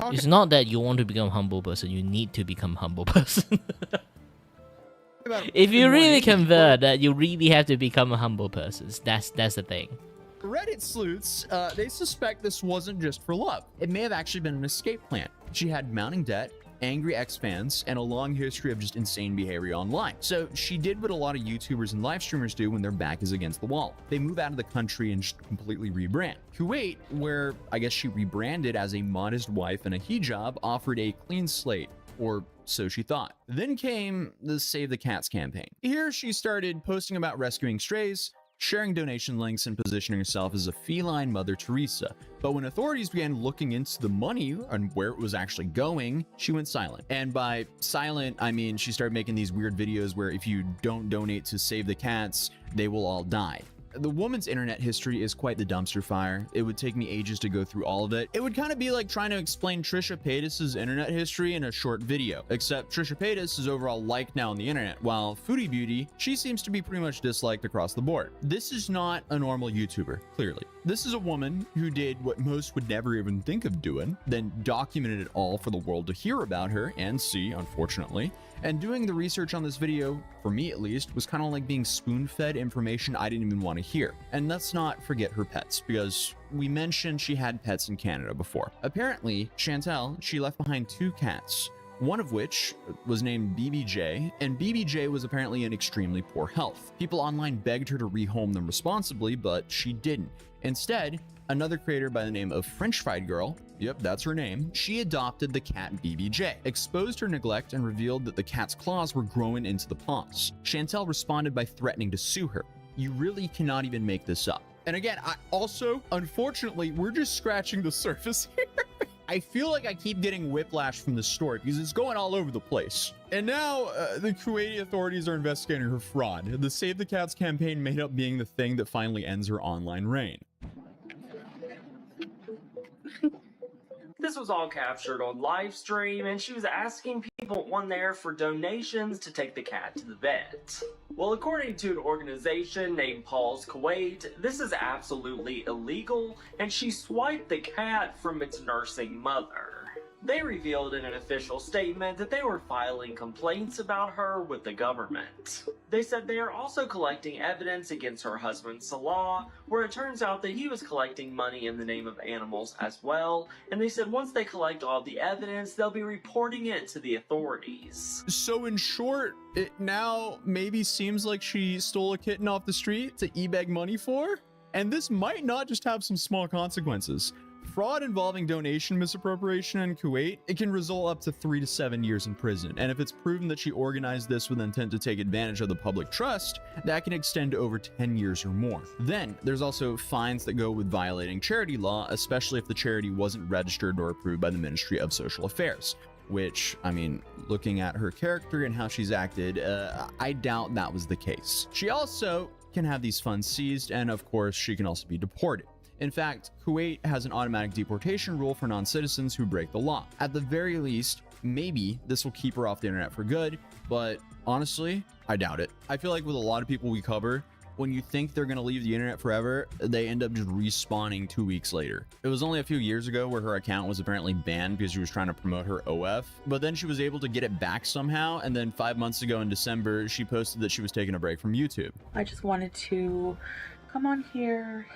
S1: It's not that you want to become a humble person, you need to become a humble person. If you really convert, that you really have to become a humble person. That's the thing.
S12: Reddit sleuths, they suspect this wasn't just for love. It may have actually been an escape plan. She had mounting debt, angry ex-fans, and a long history of just insane behavior online. So she did what a lot of YouTubers and live streamers do when their back is against the wall. They move out of the country and just completely rebrand. Kuwait, where I guess she rebranded as a modest wife and a hijab, offered a clean slate, or so she thought. Then came the Save the Cats campaign. Here she started posting about rescuing strays, sharing donation links, and positioning herself as a feline Mother Teresa. But when authorities began looking into the money and where it was actually going, she went silent. And by silent, I mean she started making these weird videos where if you don't donate to Save the Cats, they will all die. The woman's internet history is quite the dumpster fire. It would take me ages to go through all of it. It would kind of be like trying to explain Trisha Paytas's internet history in a short video, except Trisha Paytas is overall liked now on the internet, while Foodie Beauty, she seems to be pretty much disliked across the board. This is not a normal YouTuber, clearly. This is a woman who did what most would never even think of doing, then documented it all for the world to hear about her and see, unfortunately. And doing the research on this video, for me at least, was kind of like being spoon-fed information I didn't even want to hear. And let's not forget her pets, because we mentioned she had pets in Canada before. Apparently, Chantel, she left behind 2 cats, one of which was named BBJ, and BBJ was apparently in extremely poor health. People online begged her to rehome them responsibly, but she didn't. Instead, another creator by the name of French Fried Girl, yep, that's her name, she adopted the cat BBJ, exposed her neglect, and revealed that the cat's claws were growing into the paws. Chantel responded by threatening to sue her. You really cannot even make this up. And again, unfortunately, we're just scratching the surface here. I feel like I keep getting whiplash from this story because it's going all over the place. And now the Kuwaiti authorities are investigating her fraud. The Save the Cats campaign may end up being the thing that finally ends her online reign.
S18: This was all captured on live stream, and she was asking people on there for donations to take the cat to the vet. Well, according to an organization named Paul's Kuwait, this is absolutely illegal, and she swiped the cat from its nursing mother. They revealed in an official statement that they were filing complaints about her with the government. They said they are also collecting evidence against her husband Salah, where it turns out that he was collecting money in the name of animals as well, and they said once they collect all the evidence, they'll be reporting it to the authorities.
S12: So in short, it now maybe seems like she stole a kitten off the street to e-bag money for? And this might not just have some small consequences. Fraud involving donation misappropriation in Kuwait, it can result up to 3 to 7 years in prison. And if it's proven that she organized this with intent to take advantage of the public trust, that can extend to over 10 years or more. Then there's also fines that go with violating charity law, especially if the charity wasn't registered or approved by the Ministry of Social Affairs. Which, I mean, looking at her character and how she's acted, I doubt that was the case. She also can have these funds seized, and of course, she can also be deported. In fact, Kuwait has an automatic deportation rule for non-citizens who break the law. At the very least, maybe this will keep her off the internet for good, but honestly, I doubt it. I feel like with a lot of people we cover, when you think they're going to leave the internet forever, they end up just respawning 2 weeks later. It was only a few years ago where her account was apparently banned because she was trying to promote her OF, but then she was able to get it back somehow, and then 5 months ago in December, she posted that she was taking a break from YouTube.
S14: I just wanted to come on here.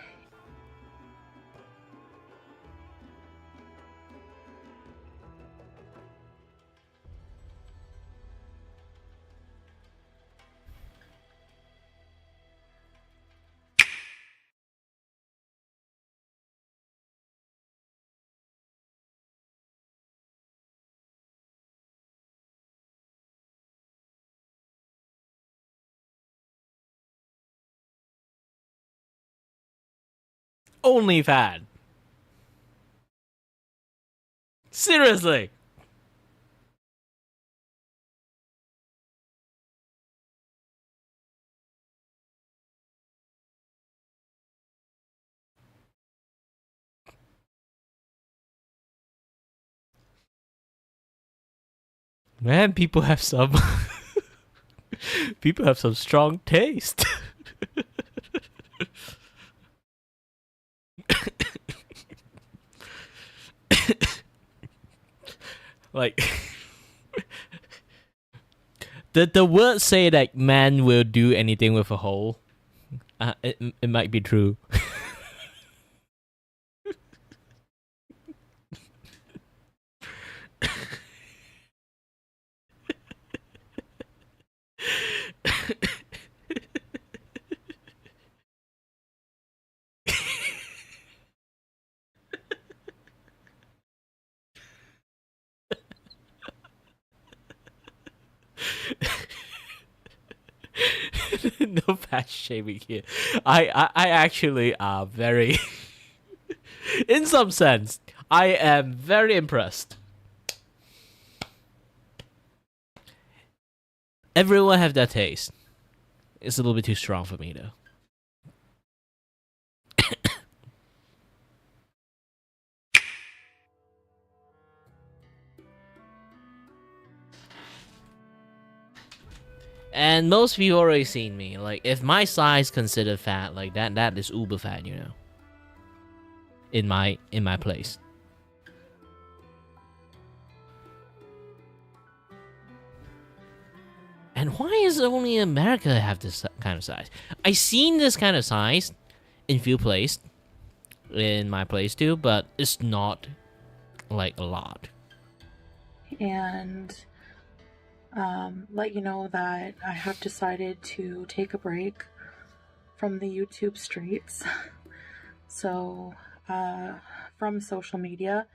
S1: Only fan. Seriously. Man, people have some people have some strong taste. Like the words say that man will do anything with a hole. It might be true. No fat shaming here. I actually are very in some sense I am very impressed. Everyone have their taste. It's a little bit too strong for me though. And most people already seen me. Like, if my size considered fat, like that is uber fat, you know. In my place. And why is only America have this kind of size? I seen this kind of size in few places, in my place too, but it's not like a lot.
S14: And let you know that I have decided to take a break from the YouTube streets. So, from social media.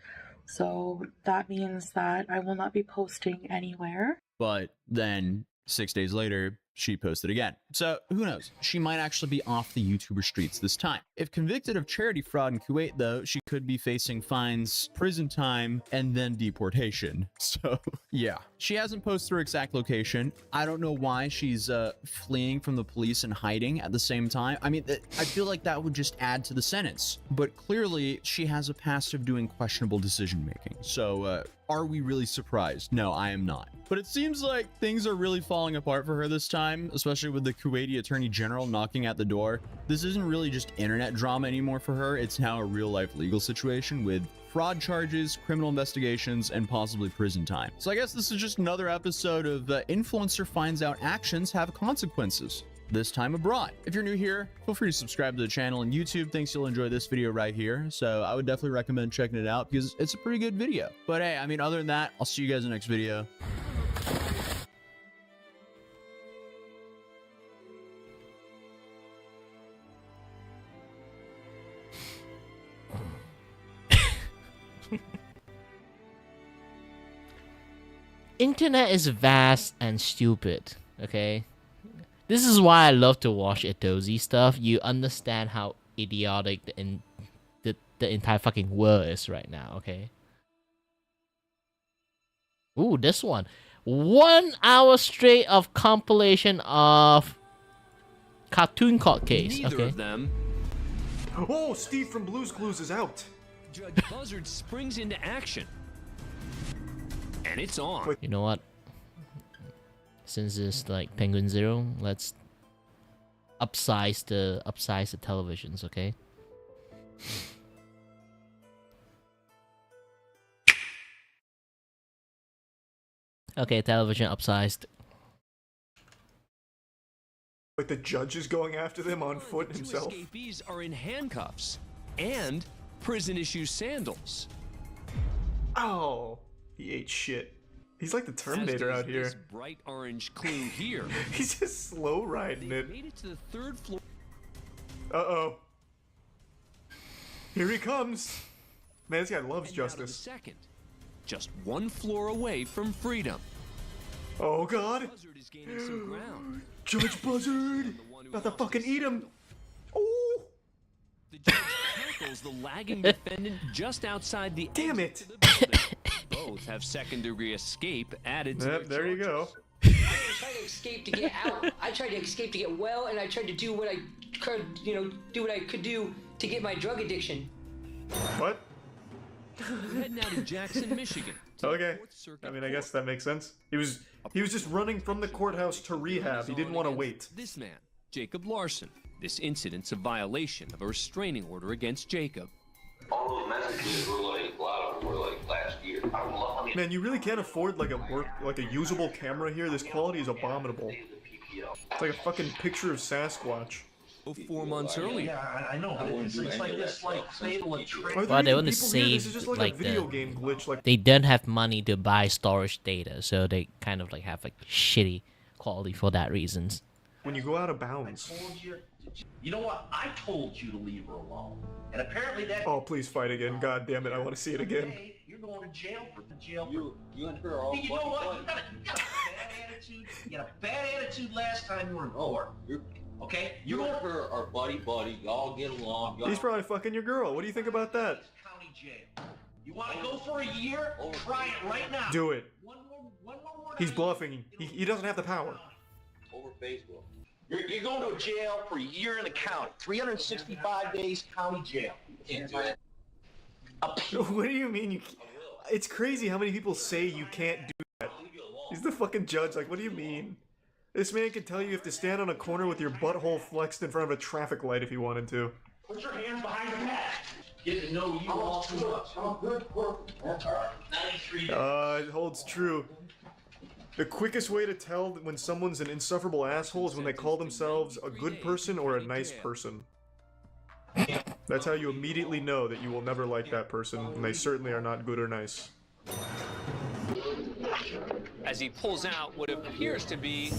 S14: So that means that I will not be posting anywhere.
S12: But then 6 days later, she posted again. So who knows? She might actually be off the YouTuber streets this time. If convicted of charity fraud in Kuwait, though, she could be facing fines, prison time, and then deportation. So yeah, she hasn't posted her exact location. I don't know why she's fleeing from the police and hiding at the same time. I mean, I feel like that would just add to the sentence. But clearly, she has a past of doing questionable decision making. So are we really surprised? No, I am not. But it seems like things are really falling apart for her this time, especially with the Kuwaiti Attorney General knocking at the door. This isn't really just internet drama anymore for her. It's now a real-life legal situation with fraud charges, criminal investigations, and possibly prison time. So I guess this is just another episode of Influencer Finds Out Actions Have Consequences. This time abroad. If you're new here, feel free to subscribe to the channel on YouTube. Thinks you'll enjoy this video right here. So I would definitely recommend checking it out because it's a pretty good video. But hey, I mean, other than that, I'll see you guys in the next video.
S1: Internet is vast and stupid, okay? This is why I love to watch Itozy stuff. You understand how idiotic the entire fucking world is right now, okay? Ooh, this one. 1 hour straight of compilation of cartoon court case,
S19: Neither
S1: okay?
S19: of them. Oh, Steve from Blue's Clues is out. Judge Buzzard springs into action. And it's on.
S1: You know what? Since it's like Penguin Zero, let's upsize the televisions, okay? Okay, television upsized.
S19: Like the judge is going after them on foot himself.
S18: Two escapees are in handcuffs and prison issue sandals.
S19: Oh, he ate shit. He's like the Terminator out here.
S18: This bright orange clue here.
S19: He's just slow riding it.
S18: Made it to the 3rd floor.
S19: Uh-oh. Here he comes. Man, this guy loves justice.
S18: Second, just 1 floor away from freedom.
S19: Oh God!
S18: Buzzard is gaining some ground.
S19: Judge Buzzard! About to fucking eat him! Oh!
S18: The judge tackles the lagging defendant just outside the
S19: Damn it!
S18: Both have second-degree escape added to
S19: Yep, there you go.
S20: I didn't try to escape to get out. I tried to escape to get well, and I tried to do what I could, do what I could do to get my drug addiction.
S19: What?
S18: We're heading out of Jackson, Michigan.
S19: Okay. I mean, I guess that makes sense. He was just running from the courthouse to rehab. He didn't want to wait.
S18: This man, Jacob Larson. This incident's a violation of a restraining order against Jacob.
S9: All those messages were like, a lot of them were like last year.
S19: Man, you really can't afford like a usable camera here. This quality is abominable. It's like a fucking picture of Sasquatch.
S18: 4 months earlier.
S9: Yeah, I know, but it's like this, like, fatal attrition.
S19: Are there
S1: Well, they
S19: even
S1: want to
S19: people here? This is
S1: save
S19: just like
S1: like
S19: a video
S1: the
S19: game glitch. Like
S1: they don't have money to buy storage data, so they kind of like have like shitty quality for that reasons.
S19: when you go out of bounds.
S9: You know what? I told you to leave her alone, and apparently that.
S19: Oh, please fight again! God damn it! I want to see it again.
S9: You're going to jail for You and her are all. You know what? You got a bad attitude. You had a bad attitude last time you were in court. Okay? You and her are buddy. Y'all get along.
S19: He's probably fucking your girl. What do you think about that?
S9: County jail. You want to go for a year? Try it right now.
S19: Do it. He's bluffing. He doesn't have the power.
S9: Over Facebook. You're going to jail for a year in the county. 365 days county jail. You can't do it.
S19: What do you mean? It's crazy how many people say you can't do that. He's the fucking judge. Like, what do you mean?
S21: This man could tell you you have to stand on a corner with your butthole flexed in front of a traffic light if you wanted to.
S9: Put your hands behind the back. Get to know you all too much. I'm good. That's all right. 93 days.
S21: It holds true. The quickest way to tell when someone's an insufferable asshole is when they call themselves a good person or a nice person. That's how you immediately know that you will never like that person, and they certainly are not good or nice.
S22: As he pulls out what appears to be...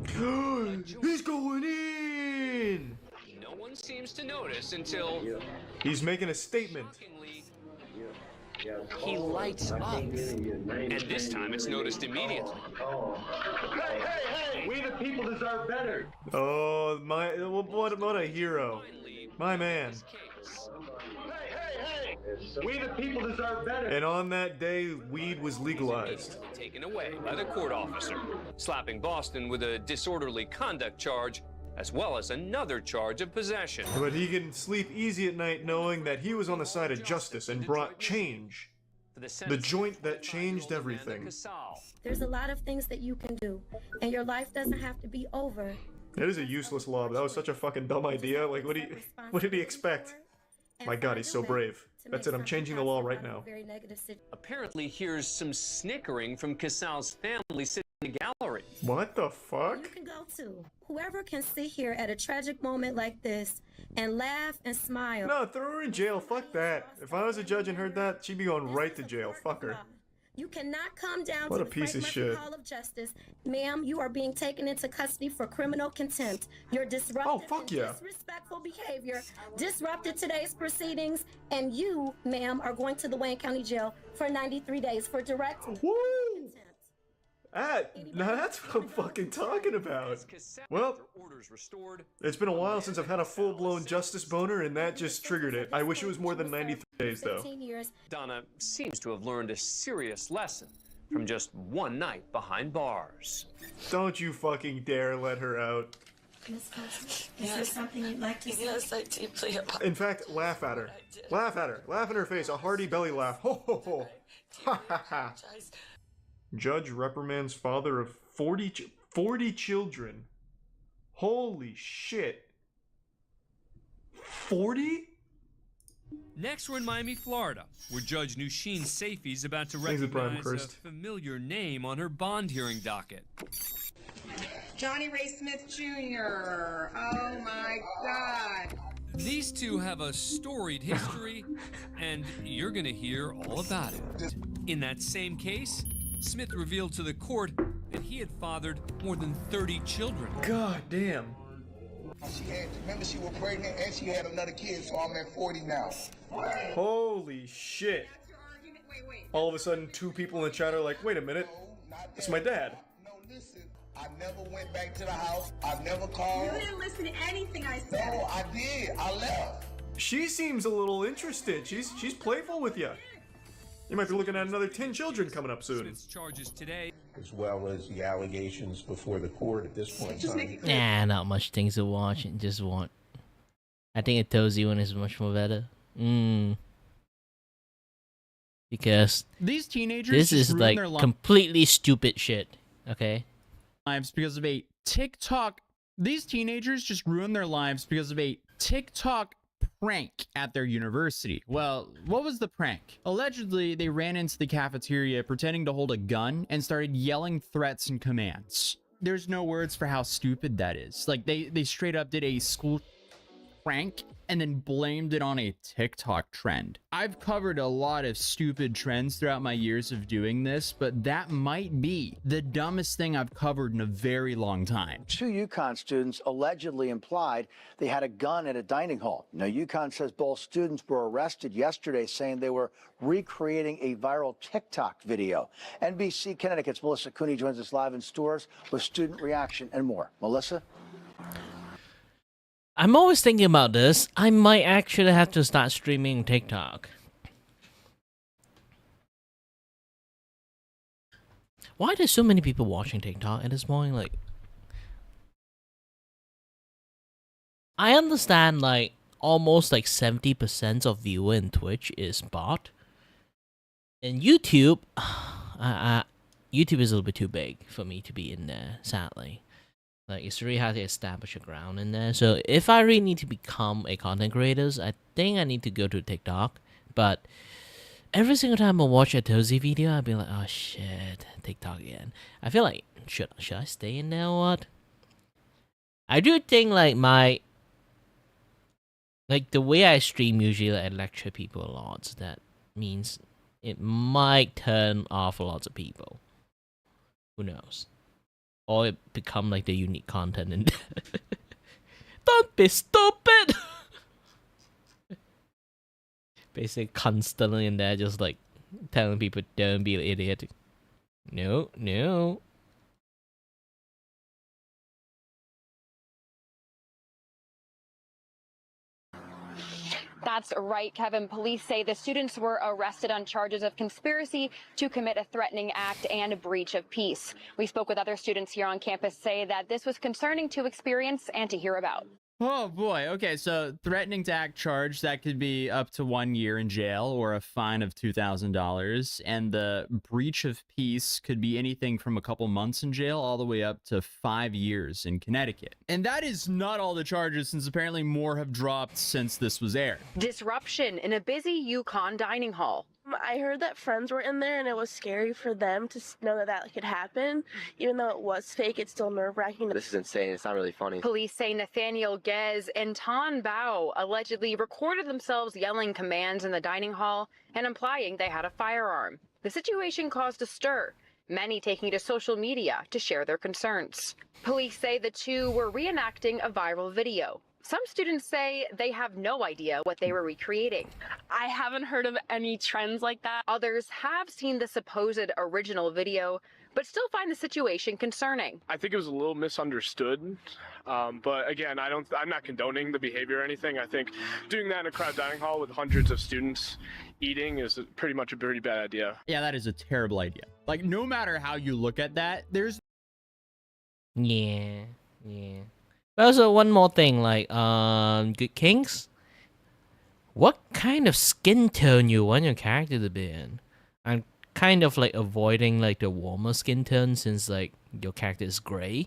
S21: He's going in!
S22: No one seems to notice until...
S21: He's making a statement.
S22: He lights up. And this time it's noticed immediately.
S9: Hey! We the people deserve better.
S21: Oh, what a hero. My man.
S9: Hey! We the people deserve better.
S21: And on that day, weed was legalized.
S22: Taken away by the court officer, slapping Boston with a disorderly conduct charge, as well as another charge of possession.
S21: But he can sleep easy at night knowing that he was on the side of justice and brought change. The joint that changed everything.
S23: There's a lot of things that you can do, and your life doesn't have to be over.
S21: That is a useless law, but that was such a fucking dumb idea. Like, what did he expect? My god, he's so brave. That's it, I'm changing the law right now.
S22: Apparently here's some snickering from Casal's family sitting in the gallery.
S21: What the fuck?
S23: You can go too. Whoever can sit here at a tragic moment like this and laugh and smile.
S21: No, throw her in jail, fuck that. If I was a judge and heard that, she'd be going right to jail, fuck her.
S23: You cannot come down
S21: What
S23: to
S21: a
S23: the
S21: piece
S23: Frank
S21: of
S23: Murphy
S21: shit.
S23: Hall of Justice. Ma'am, you are being taken into custody for criminal contempt. Your disruptive and disrespectful behavior disrupted today's proceedings, and you, ma'am, are going to the Wayne County Jail for 93 days for direct contempt.
S21: Now that's what I'm fucking talking about. Well, it's been a while since I've had a full-blown justice boner, and that just triggered it. I wish it was more than 93 days, though.
S22: Donna seems to have learned a serious lesson from just one night behind bars.
S21: Don't you fucking dare let her out.
S23: Miss Carson, is there something you'd like to say? Yes, I deeply apologize.
S21: In fact, laugh at her. Laugh at her. Laugh in her face. A hearty belly laugh. Ho ho ho. Ha ha ha. Judge reprimands father of 40 children. Holy shit. 40?
S24: Next, we're in Miami, Florida, where Judge Nusheen Safey's about to
S21: Thanks, Brian
S24: recognize a
S21: Christ.
S24: familiar name on her bond hearing docket.
S25: Johnny Ray Smith Jr. Oh my God.
S24: These two have a storied history, and you're gonna hear all about it. In that same case, Smith revealed to the court that he had fathered more than 30 children.
S21: God damn.
S26: Remember, she was pregnant and she had another kid, so I'm at 40 now.
S21: Holy shit. All of a sudden, two people in the chat are like, wait a minute, it's my dad.
S26: No, listen, I never went back to the house. I never called.
S25: You didn't listen to anything I said.
S26: No, I did. I left.
S21: She seems a little interested. She's playful with you. You might be looking at another 10 children coming up soon.
S24: Charges today.
S26: As well as the allegations before the court at this point in time.
S1: Nah, not much things to watch. Just want. I think a Tozy one is much more better. Because
S12: these teenagers
S1: this
S12: just
S1: is
S12: ruin
S1: like
S12: their
S1: completely stupid shit. Okay.
S12: Lives because of a TikTok. These teenagers just ruin their lives because of a TikTok prank at their university. Well, what was the prank? Allegedly, they ran into the cafeteria pretending to hold a gun and started yelling threats and commands. There's no words for how stupid that is. Like, they straight up did a school prank and then blamed it on a TikTok trend. I've covered a lot of stupid trends throughout my years of doing this, but that might be the dumbest thing I've covered in a very long time.
S27: Two UConn students allegedly implied they had a gun at a dining hall. Now, UConn says both students were arrested yesterday, saying they were recreating a viral TikTok video. NBC Connecticut's Melissa Cooney joins us live in stores with student reaction and more. Melissa?
S1: I'm always thinking about this. I might actually have to start streaming TikTok. Why are there so many people watching TikTok at this point? Like, I understand like almost like 70% of viewer in Twitch is bot. In YouTube, YouTube is a little bit too big for me to be in there, sadly. Like, it's really hard to establish a ground in there. So if I really need to become a content creator, I think I need to go to TikTok. But every single time I watch a Tozy video, I'll be like, oh shit, TikTok again. I feel like, should I stay in there or what? I do think like the way I stream usually, like, I lecture people a lot. So that means it might turn off lots of people. Who knows? Or it become like the unique content in there. Don't be stupid! Basically constantly in there just like telling people don't be an idiot. No, no.
S2: That's right, Kevin. Police say the students were arrested on charges of conspiracy to commit a threatening act and breach of peace. We spoke with other students here on campus say that this was concerning to experience and to hear about.
S12: Oh boy. Okay, so threatening to act charge, that could be up to 1 year in jail or a fine of $2,000. And the breach of peace could be anything from a couple months in jail all the way up to 5 years in Connecticut. And that is not all the charges, since apparently more have dropped since this was aired.
S2: Disruption in a busy Yukon dining hall.
S3: I heard that friends were in there and it was scary for them to know that that could happen. Even though it was fake, it's still nerve-wracking.
S4: This is insane. It's not really funny.
S2: Police say Nathaniel Gez and Tan Bao allegedly recorded themselves yelling commands in the dining hall and implying they had a firearm. The situation caused a stir, many taking to social media to share their concerns. Police say the two were reenacting a viral video. Some students say they have no idea what they were recreating.
S3: I haven't heard of any trends like that.
S2: Others have seen the supposed original video, but still find the situation concerning.
S5: I think it was a little misunderstood, but again, I'm not condoning the behavior or anything. I think doing that in a crowded dining hall with hundreds of students eating is pretty much a pretty bad idea.
S12: Yeah, that is a terrible idea. Like, no matter how you look at that, there's...
S1: Yeah. Also, one more thing, like, Good Kings, what kind of skin tone you want your character to be in? I'm kind of like avoiding like the warmer skin tone since like your character is gray.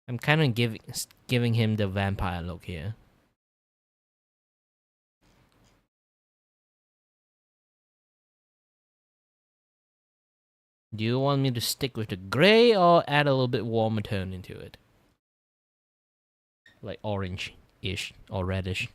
S1: I'm kind of giving him the vampire look here. Do you want me to stick with the gray or add a little bit warmer tone into it? Like orange-ish or reddish.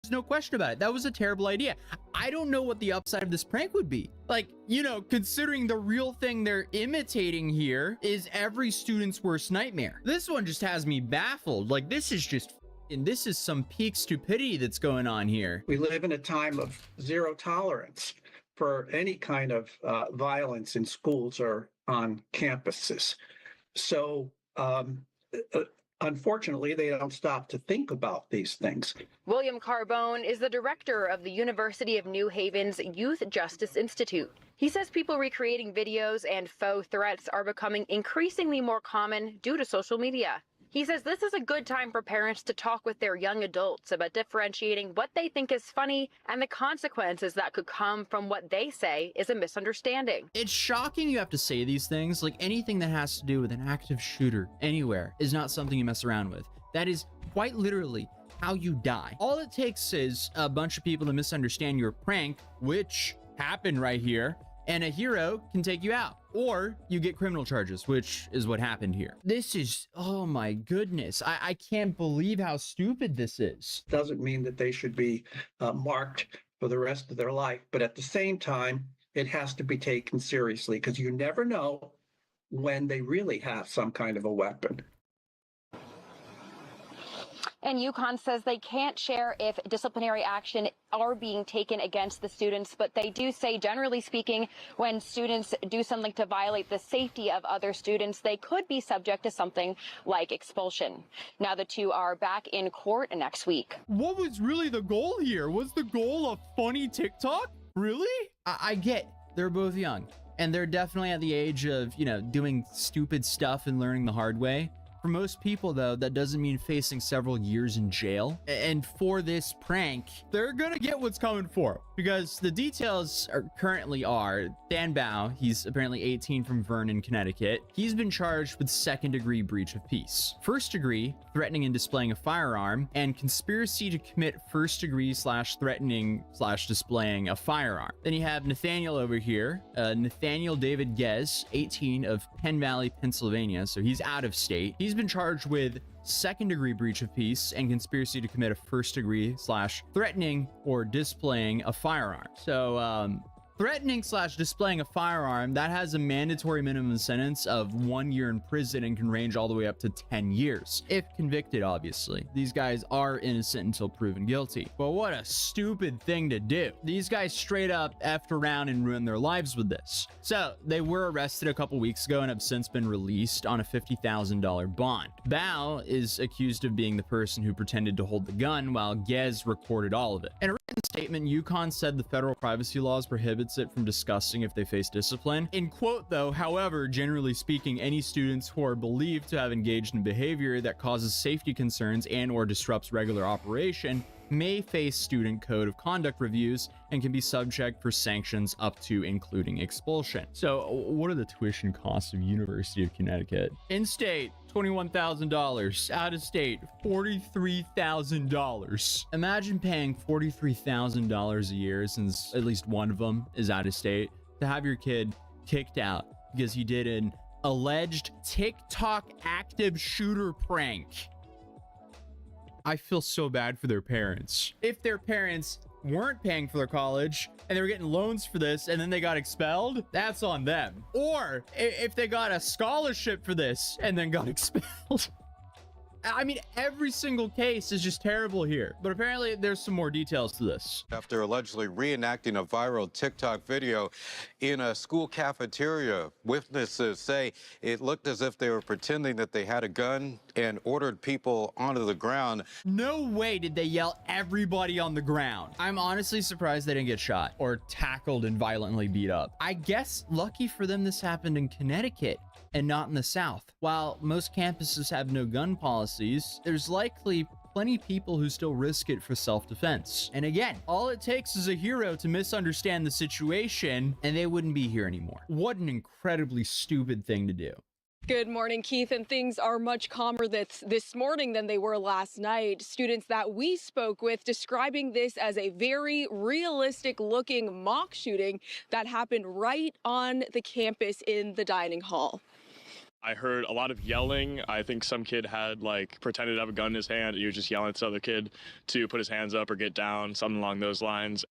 S12: There's no question about it. That was a terrible idea. I don't know what the upside of this prank would be. Like, you know, considering the real thing they're imitating here is every student's worst nightmare. This one just has me baffled. Like, this is just... And this is some peak stupidity that's going on here.
S6: We live in a time of zero tolerance for any kind of violence in schools or on campuses. So, unfortunately, they don't stop to think about these things.
S2: William Carbone is the director of the University of New Haven's Youth Justice Institute. He says people recreating videos and faux threats are becoming increasingly more common due to social media. He says this is a good time for parents to talk with their young adults about differentiating what they think is funny and the consequences that could come from what they say is a misunderstanding.
S12: It's shocking you have to say these things. Like, anything that has to do with an active shooter anywhere is not something you mess around with. That is quite literally how you die. All it takes is a bunch of people to misunderstand your prank, which happen right here, and a hero can take you out. Or you get criminal charges, which is what happened here. This is, oh my goodness. I can't believe how stupid this is.
S6: Doesn't mean that they should be marked for the rest of their life. But at the same time, it has to be taken seriously because you never know when they really have some kind of a weapon.
S2: And UConn says they can't share if disciplinary action are being taken against the students, but they do say, generally speaking, when students do something to violate the safety of other students, they could be subject to something like expulsion. Now the two are back in court next week.
S12: What was really the goal here? Was the goal a funny TikTok? Really? I get they're both young, and they're definitely at the age of, you know, doing stupid stuff and learning the hard way. For most people, though, that doesn't mean facing several years in jail. And for this prank, they're gonna get what's coming for them, because the details currently are Dan Bao, he's apparently 18 from Vernon, Connecticut. He's been charged with second-degree breach of peace, first-degree threatening and displaying a firearm, and conspiracy to commit first-degree / threatening / displaying a firearm. Then you have Nathaniel over here, Nathaniel David Gez, 18 of Penn Valley, Pennsylvania, so he's out of state. He's been charged with second-degree breach of peace and conspiracy to commit a first-degree / threatening or displaying a firearm. So, threatening / displaying a firearm, that has a mandatory minimum sentence of 1 year in prison and can range all the way up to 10 years. If convicted, obviously. These guys are innocent until proven guilty. But what a stupid thing to do. These guys straight up effed around and ruined their lives with this. So, they were arrested a couple weeks ago and have since been released on a $50,000 bond. Bao is accused of being the person who pretended to hold the gun while Gez recorded all of it. In a written statement, UConn said the federal privacy laws prohibits it from discussing if they face discipline. In quote though, however, generally speaking, any students who are believed to have engaged in behavior that causes safety concerns and or disrupts regular operation may face student code of conduct reviews and can be subject for sanctions up to including expulsion. So what are the tuition costs of University of Connecticut? In-state, $21,000. Out of state, $43,000. Imagine paying $43,000 a year, since at least one of them is out of state, to have your kid kicked out because he did an alleged TikTok active shooter prank. I feel so bad for their parents. If their parents weren't paying for their college and they were getting loans for this and then they got expelled, that's on them. Or if they got a scholarship for this and then got expelled. I mean, every single case is just terrible here. But apparently there's some more details to this.
S4: After allegedly reenacting a viral TikTok video in a school cafeteria, witnesses say it looked as if they were pretending that they had a gun and ordered people onto the ground.
S12: No way did they yell everybody on the ground. I'm honestly surprised they didn't get shot or tackled and violently beat up. I guess lucky for them this happened in Connecticut and not in the South. While most campuses have no gun policies, there's likely plenty of people who still risk it for self-defense. And again, all it takes is a hero to misunderstand the situation and they wouldn't be here anymore. What an incredibly stupid thing to do.
S7: Good morning, Keith, and things are much calmer this morning than they were last night. Students that we spoke with describing this as a very realistic looking mock shooting that happened right on the campus in the dining hall.
S8: I heard a lot of yelling. I think some kid had pretended to have a gun in his hand and he was just yelling at this other kid to put his hands up or get down, something along those lines.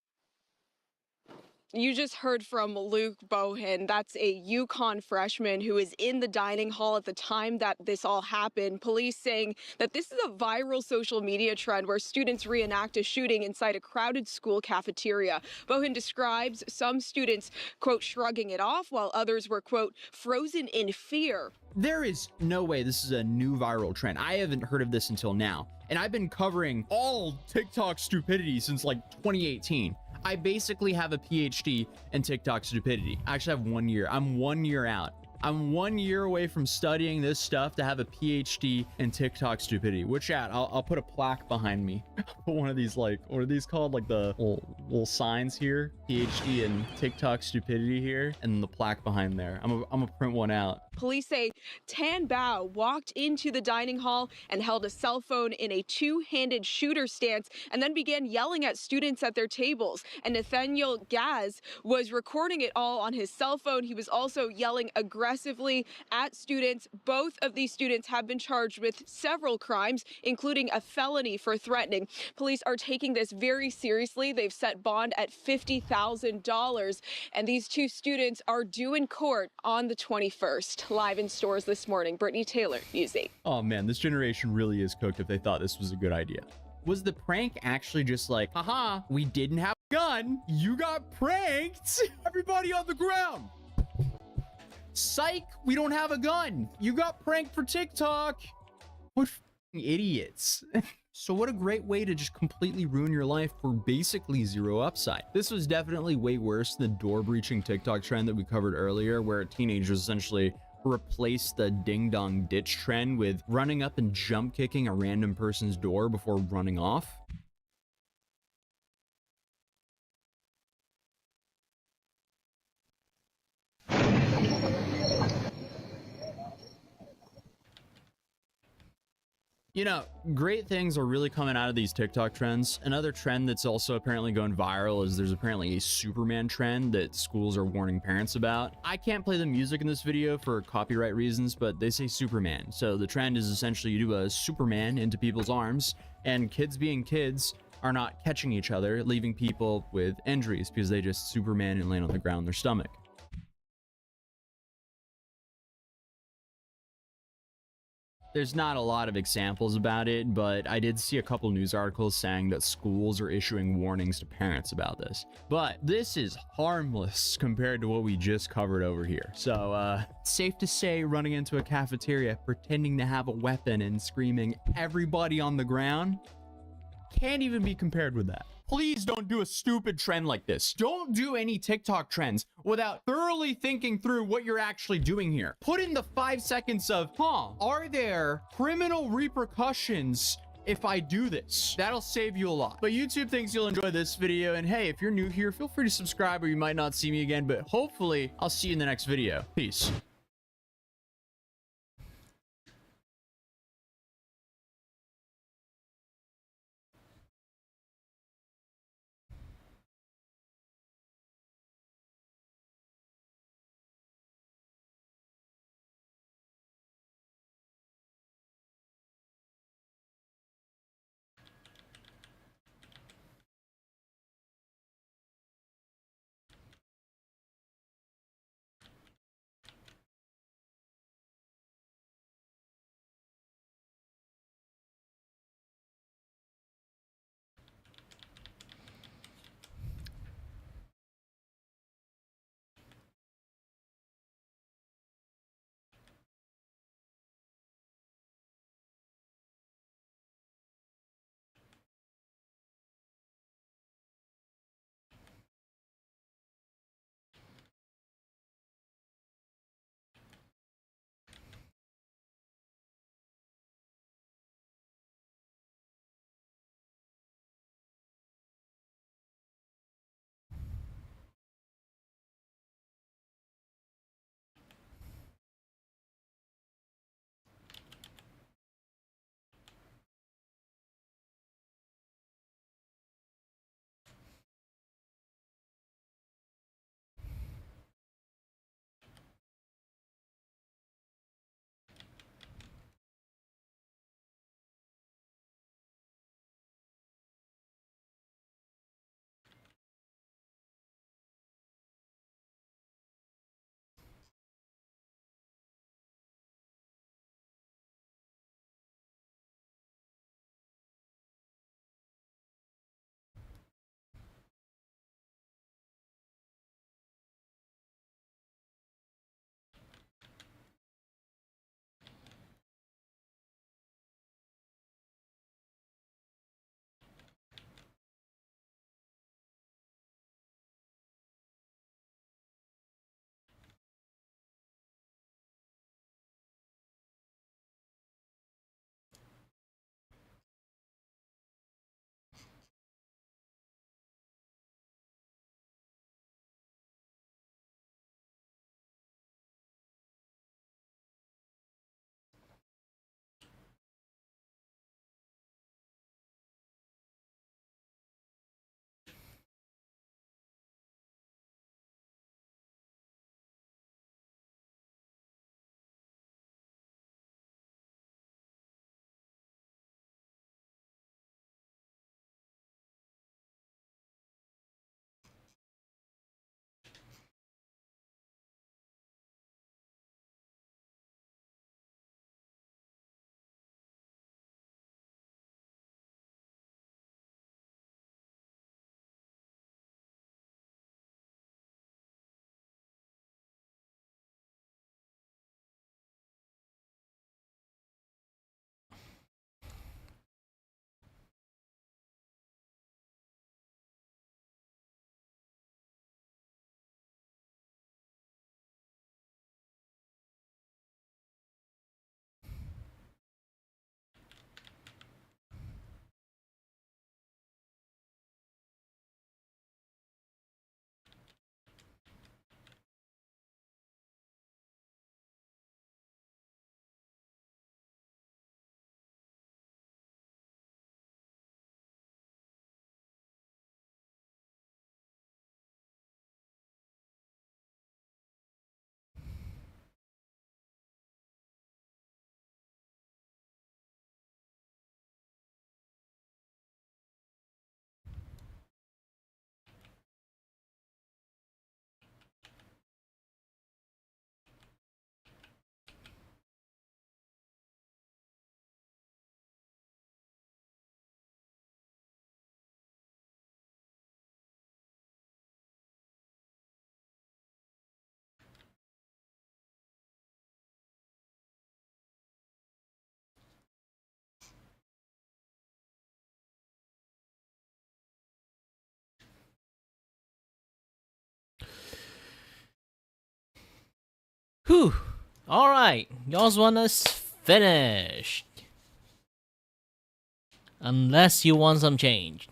S7: You just heard from Luke Bohan. That's a UConn freshman who is in the dining hall at the time that this all happened. Police saying that this is a viral social media trend where students reenact a shooting inside a crowded school cafeteria. Bohan describes some students, quote, shrugging it off, while others were, quote, frozen in fear.
S12: There is no way this is a new viral trend. I haven't heard of this until now. And I've been covering all TikTok stupidity since 2018. I basically have a PhD in TikTok stupidity. I actually have 1 year. I'm 1 year out. I'm 1 year away from studying this stuff to have a PhD in TikTok stupidity. Which I'll put a plaque behind me. Put one of these what are these called? The little signs here. PhD in TikTok stupidity here, and then the plaque behind there. I'm gonna print one out.
S7: Police say Tan Bao walked into the dining hall and held a cell phone in a two-handed shooter stance and then began yelling at students at their tables. And Nathaniel Gaz was recording it all on his cell phone. He was also yelling aggressively at students. Both of these students have been charged with several crimes, including a felony for threatening. Police are taking this very seriously. They've set bond at $50,000, and these two students are due in court on the 21st. Live in stores this morning, Brittany Taylor, News 8.
S12: Oh man, this generation really is cooked if they thought this was a good idea. Was the prank actually just like, haha, we didn't have a gun, you got pranked, everybody on the ground? Psych, we don't have a gun, you got pranked for TikTok. What idiots. So what a great way to just completely ruin your life for basically zero upside. This was definitely way worse than the door breaching TikTok trend that we covered earlier, where teenagers essentially replaced the ding dong ditch trend with running up and jump kicking a random person's door before running off. You know, great things are really coming out of these TikTok trends. Another trend that's also apparently going viral is there's apparently a Superman trend that schools are warning parents about. I can't play the music in this video for copyright reasons, but they say Superman. So the trend is essentially you do a Superman into people's arms, and kids being kids are not catching each other, leaving people with injuries because they just Superman and land on the ground on their stomach. There's not a lot of examples about it, but I did see a couple news articles saying that schools are issuing warnings to parents about this. But this is harmless compared to what we just covered over here. So, safe to say running into a cafeteria, pretending to have a weapon and screaming, "Everybody on the ground," can't even be compared with that. Please don't do a stupid trend like this. Don't do any TikTok trends without thoroughly thinking through what you're actually doing here. Put in the 5 seconds of, are there criminal repercussions if I do this? That'll save you a lot. But YouTube thinks you'll enjoy this video. And hey, if you're new here, feel free to subscribe or you might not see me again. But hopefully I'll see you in the next video. Peace.
S1: Whew. Alright, y'all's one is finished. Unless you want some change.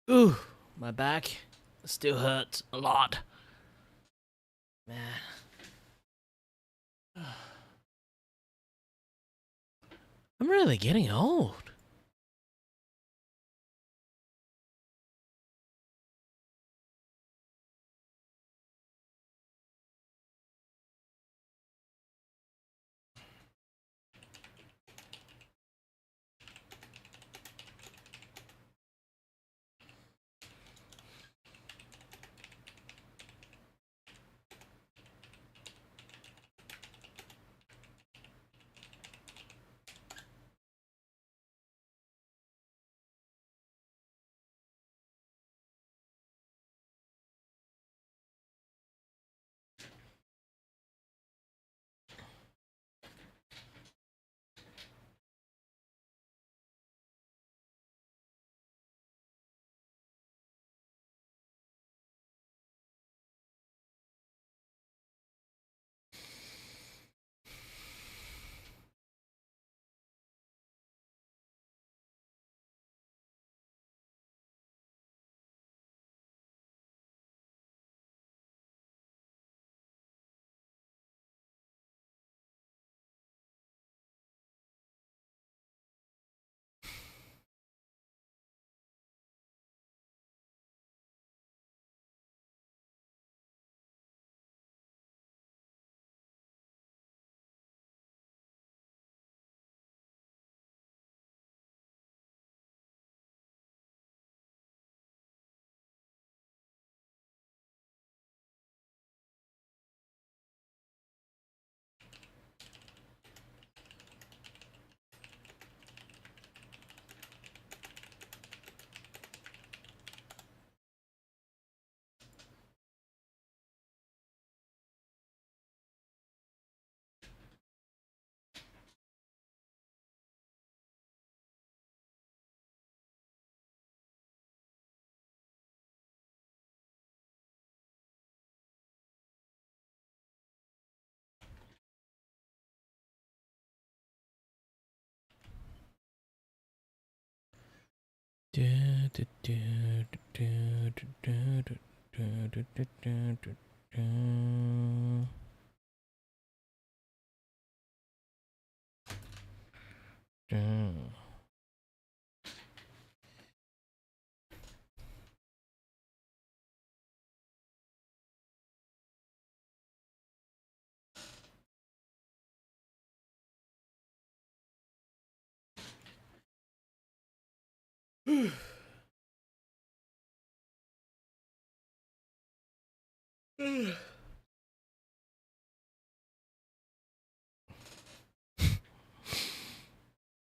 S1: Ooh, my back still hurts a lot. Man. I'm really getting old.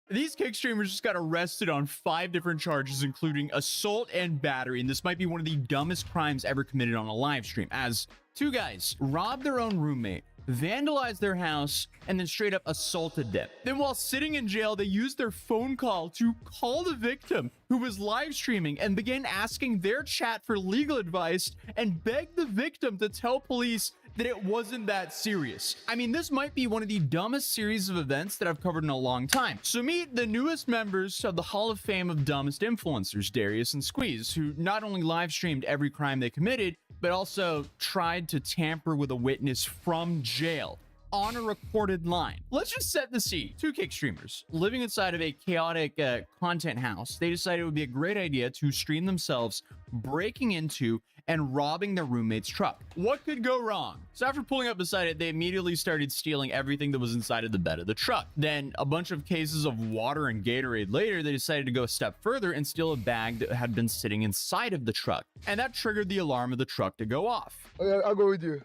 S12: These kick streamers just got arrested on 5 different charges, including assault and battery, and this might be one of the dumbest crimes ever committed on a live stream, as 2 guys robbed their own roommate, vandalized their house, and then straight up assaulted them. Then while sitting in jail, they used their phone call to call the victim who was live streaming and began asking their chat for legal advice and begged the victim to tell police that it wasn't that serious. I mean, this might be one of the dumbest series of events that I've covered in a long time. So meet the newest members of the Hall of Fame of dumbest influencers, Darius and Squeeze, who not only live streamed every crime they committed, but also tried to tamper with a witness from jail on a recorded line. Let's just set the scene. 2 kick streamers living inside of a chaotic content house. They decided it would be a great idea to stream themselves breaking into and robbing their roommate's truck. What could go wrong? So after pulling up beside it, they immediately started stealing everything that was inside of the bed of the truck. Then a bunch of cases of water and Gatorade later, they decided to go a step further and steal a bag that had been sitting inside of the truck. And that triggered the alarm of the truck to go off.
S10: Okay, I'll go with you.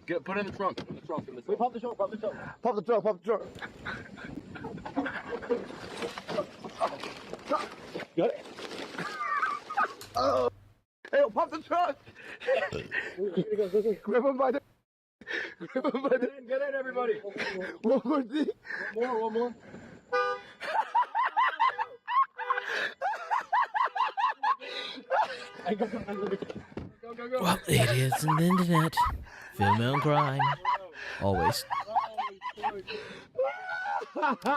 S11: Put it in the trunk. Put the trunk.
S10: Wait, pop the trunk. Pop the trunk. Pop the trunk. Pop the trunk. Got it. Oh. Hey, pop the trunk! Grab him by the... Grab him by the...
S11: Get in, everybody!
S10: One more thing!
S11: One more.
S1: Well, it is on the internet. Female crime. Always.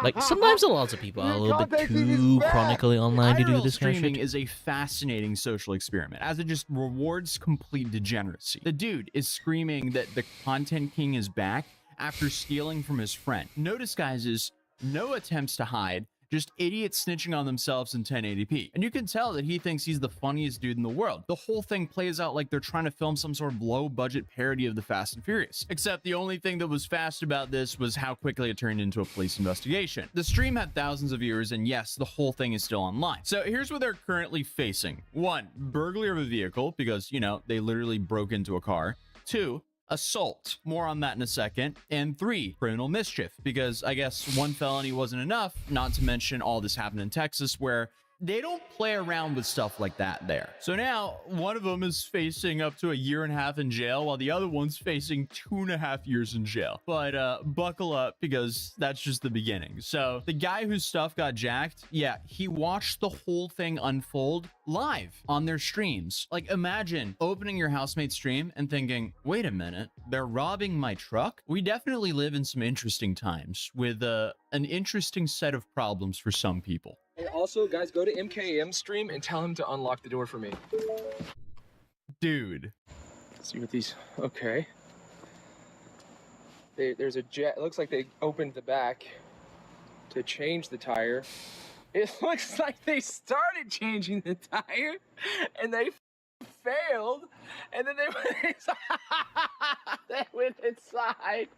S1: Like, sometimes lots of people are a little bit too chronically online to do this kind of
S12: Streaming
S1: shit.
S12: is a fascinating social experiment, as it just rewards complete degeneracy. The dude is screaming that the content king is back after stealing from his friend. No disguises, no attempts to hide, just idiots snitching on themselves in 1080p. And you can tell that he thinks he's the funniest dude in the world. The whole thing plays out like they're trying to film some sort of low-budget parody of the Fast and Furious. Except the only thing that was fast about this was how quickly it turned into a police investigation. The stream had thousands of viewers, and yes, the whole thing is still online. So here's what they're currently facing. 1, burglary of a vehicle, because, you know, they literally broke into a car. 2, assault. More on that in a second. And 3, criminal mischief, because I guess 1 felony wasn't enough, not to mention all this happened in Texas, where they don't play around with stuff like that there. So now one of them is facing up to 1.5 years in jail, while the other one's facing 2.5 years in jail. But buckle up, because that's just the beginning. So the guy whose stuff got jacked, yeah, he watched the whole thing unfold live on their streams. Like, imagine opening your housemate's stream and thinking, wait a minute, they're robbing my truck? We definitely live in some interesting times with an interesting set of problems for some people.
S11: And also, guys, go to MKM stream and tell him to unlock the door for me.
S12: Dude.
S11: Let's see what these... Okay. There's a jet. It looks like they opened the back to change the tire. It looks like they started changing the tire, and they failed, and then they went inside. They went inside.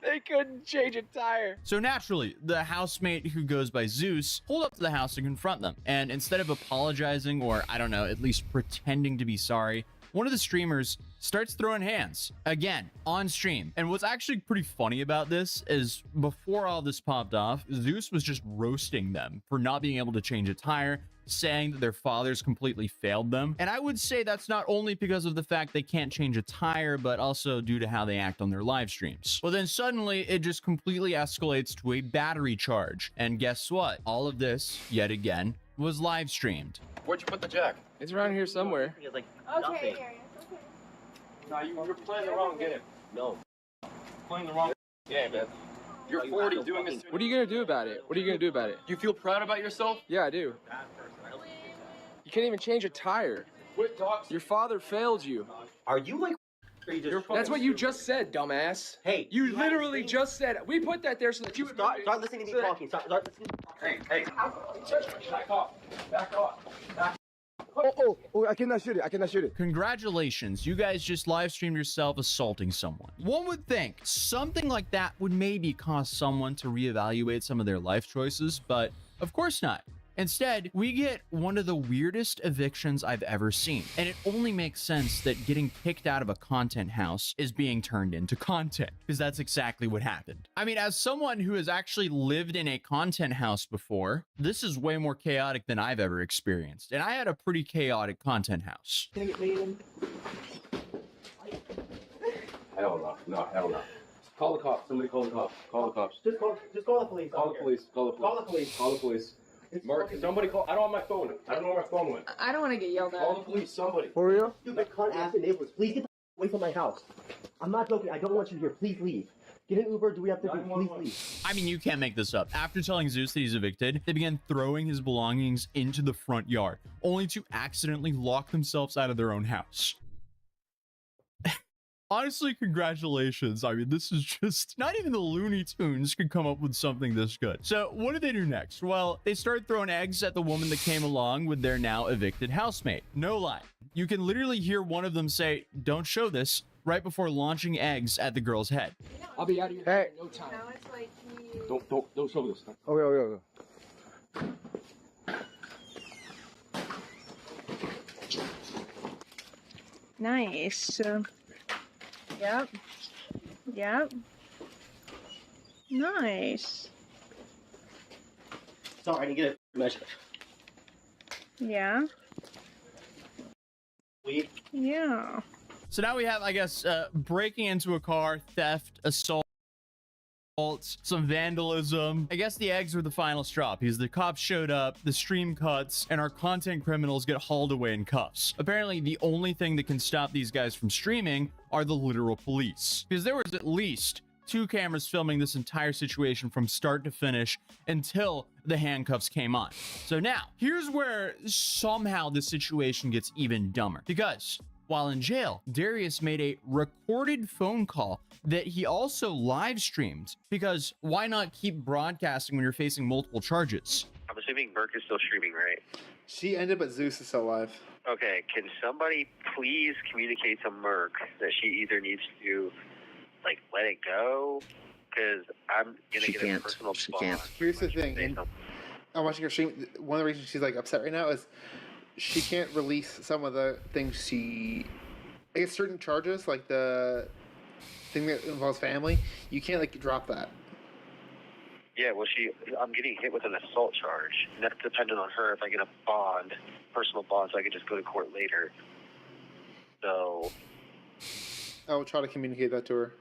S11: They couldn't change a tire.
S12: So naturally, the housemate who goes by Zeus pulled up to the house to confront them. And instead of apologizing, or I don't know, at least pretending to be sorry, one of the streamers starts throwing hands again on stream. And what's actually pretty funny about this is before all this popped off, Zeus was just roasting them for not being able to change a tire, saying that their fathers completely failed them. And I would say that's not only because of the fact they can't change a tire, but also due to how they act on their live streams. Well, then suddenly it just completely escalates to a battery charge. And guess what? All of this, yet again, was live streamed.
S11: Where'd you put the jack? It's around here somewhere.
S25: Okay, Darius, okay.
S11: No, you're playing the wrong game. No. Playing the wrong game, man. You're 40 doing this. What are you gonna do about it? What are you gonna do about it? You feel proud about yourself? Yeah, I do. You can't even change a tire. Your father failed you.
S13: Are you like...
S11: That's what you just said, dumbass.
S13: Hey,
S11: you literally just said it. We put that there so that you would...
S13: Start listening to me talking. Start listening. Hey.
S11: Back off. Back off.
S10: Oh, I cannot shoot it. I cannot shoot it.
S12: Congratulations, you guys just live streamed yourself assaulting someone. One would think something like that would maybe cause someone to reevaluate some of their life choices, but of course not. Instead, we get one of the weirdest evictions I've ever seen. And it only makes sense that getting kicked out of a content house is being turned into content, because that's exactly what happened. I mean, as someone who has actually lived in a content house before, this is way more chaotic than I've ever experienced. And I had a pretty chaotic content house.
S13: Can I get made in? Hell no. No, hell no. Call the cops. Somebody call the cops. Call the cops. Just call the police. Call the police. Call the police. Call the police. Call the police. Mark, somebody call. I don't have my phone. I don't know where my phone went.
S7: I don't want to get yelled at.
S13: Call the police. Somebody.
S10: For real?
S13: Dude, my cunt ass neighbors. Please get the away from my house. I'm not joking. I don't want you here. Please leave. Get an Uber. Do we have to do? Please leave.
S12: I mean, you can't make this up. After telling Zeus that he's evicted, they began throwing his belongings into the front yard, only to accidentally lock themselves out of their own house. Honestly, congratulations. I mean, this is just, not even the Looney Tunes could come up with something this good. So what do they do next? Well, they start throwing eggs at the woman that came along with their now evicted housemate. No lie. You can literally hear one of them say, "Don't show this," right before launching eggs at the girl's head.
S11: I'll be out of here in no time. Don't show this.
S10: Okay.
S7: Nice. Yep. Nice.
S13: Sorry, I didn't get a message.
S7: Yeah.
S13: Leave.
S7: Yeah.
S12: So now we have, I guess, breaking into a car, theft, assault, some vandalism. I guess the eggs were the final straw because the cops showed up, the stream cuts, and our content criminals get hauled away in cuffs. Apparently, the only thing that can stop these guys from streaming are the literal police, because there was at least 2 cameras filming this entire situation from start to finish until the handcuffs came on. So now, here's where somehow the situation gets even dumber, because while in jail, Darius made a recorded phone call that he also live streamed, because why not keep broadcasting when you're facing multiple charges?
S14: I'm assuming Merc is still streaming, right?
S15: She ended, but Zeus is still alive.
S14: Okay, can somebody please communicate to Merc that she either needs to, like, let it go? Because I'm going to get a personal bond.
S15: Here's the thing. I'm watching her stream. One of the reasons she's, like, upset right now is she can't release some of the things she... I guess certain charges, like the thing that involves family, you can't, like, drop that.
S14: Yeah, well, I'm getting hit with an assault charge. And that's dependent on her if I get a bond, personal bond, so I can just go to court later. So...
S15: I will try to communicate that to her.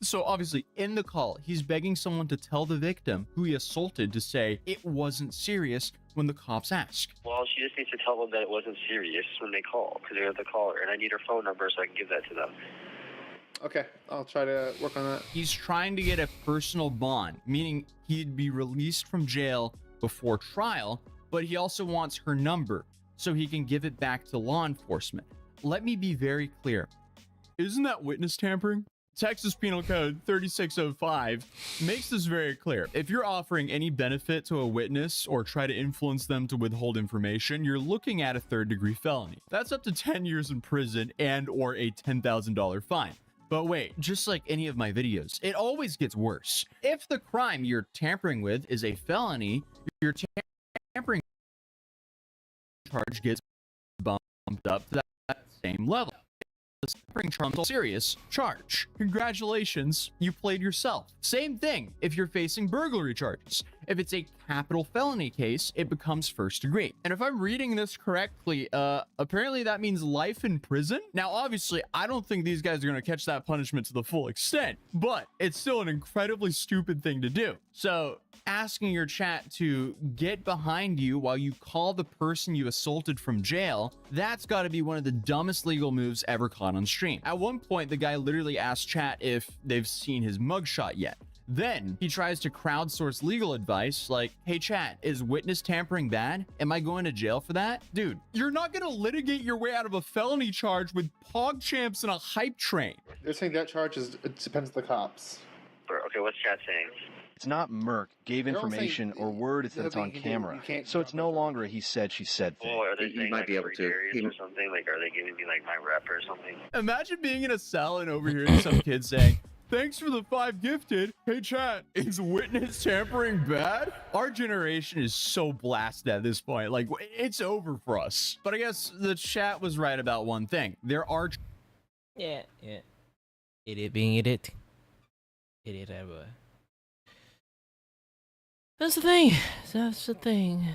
S12: So obviously, in the call, he's begging someone to tell the victim who he assaulted to say it wasn't serious when the cops ask.
S14: Well, she just needs to tell them that it wasn't serious when they call, because they're the caller, and I need her phone number so I can give that to them.
S15: Okay, I'll try to work on that.
S12: He's trying to get a personal bond, meaning he'd be released from jail before trial, but he also wants her number so he can give it back to law enforcement. Let me be very clear. Isn't that witness tampering? Texas Penal Code 3605 makes this very clear. If you're offering any benefit to a witness or try to influence them to withhold information, you're looking at a 3rd-degree felony. That's up to 10 years in prison and or a $10,000 fine. But wait, just like any of my videos, it always gets worse. If the crime you're tampering with is a felony, your tampering charge gets bumped up to that same level. The tampering charge is a serious charge. Congratulations, you played yourself. Same thing if you're facing burglary charges. If it's a capital felony case, it becomes 1st degree. And if I'm reading this correctly, apparently that means life in prison. Now, obviously, I don't think these guys are going to catch that punishment to the full extent, but it's still an incredibly stupid thing to do. So asking your chat to get behind you while you call the person you assaulted from jail, that's got to be one of the dumbest legal moves ever caught on stream. At one point, the guy literally asked chat if they've seen his mugshot yet. Then he tries to crowdsource legal advice like, hey chat, is witness tampering bad? Am I going to jail for that? Dude, you're not going to litigate your way out of a felony charge with pog champs and a hype train.
S15: They're saying that charge it depends on the cops.
S14: Okay, what's chat saying?
S16: It's not Merc gave information or word, it's that it's on camera. So it's no longer a he said, she said thing.
S14: Oh, are they saying, might be able to or something? Like, are they giving me like my rep or something?
S12: Imagine being in a cell and overhearing some kid saying, Thanks for the 5 gifted. Hey, chat, is witness tampering bad? Our generation is so blasted at this point. Like, it's over for us. But I guess the chat was right about one thing. There are...
S1: Yeah. Idiot being idiot. Idiot everywhere. That's the thing. That's the thing.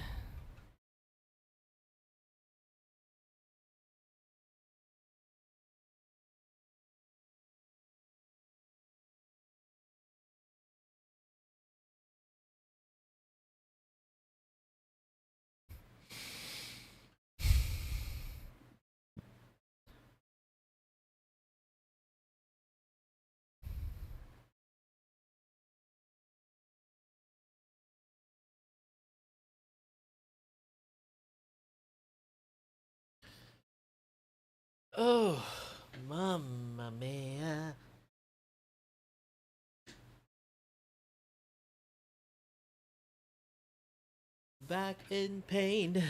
S1: Oh, mamma mia. Back in pain.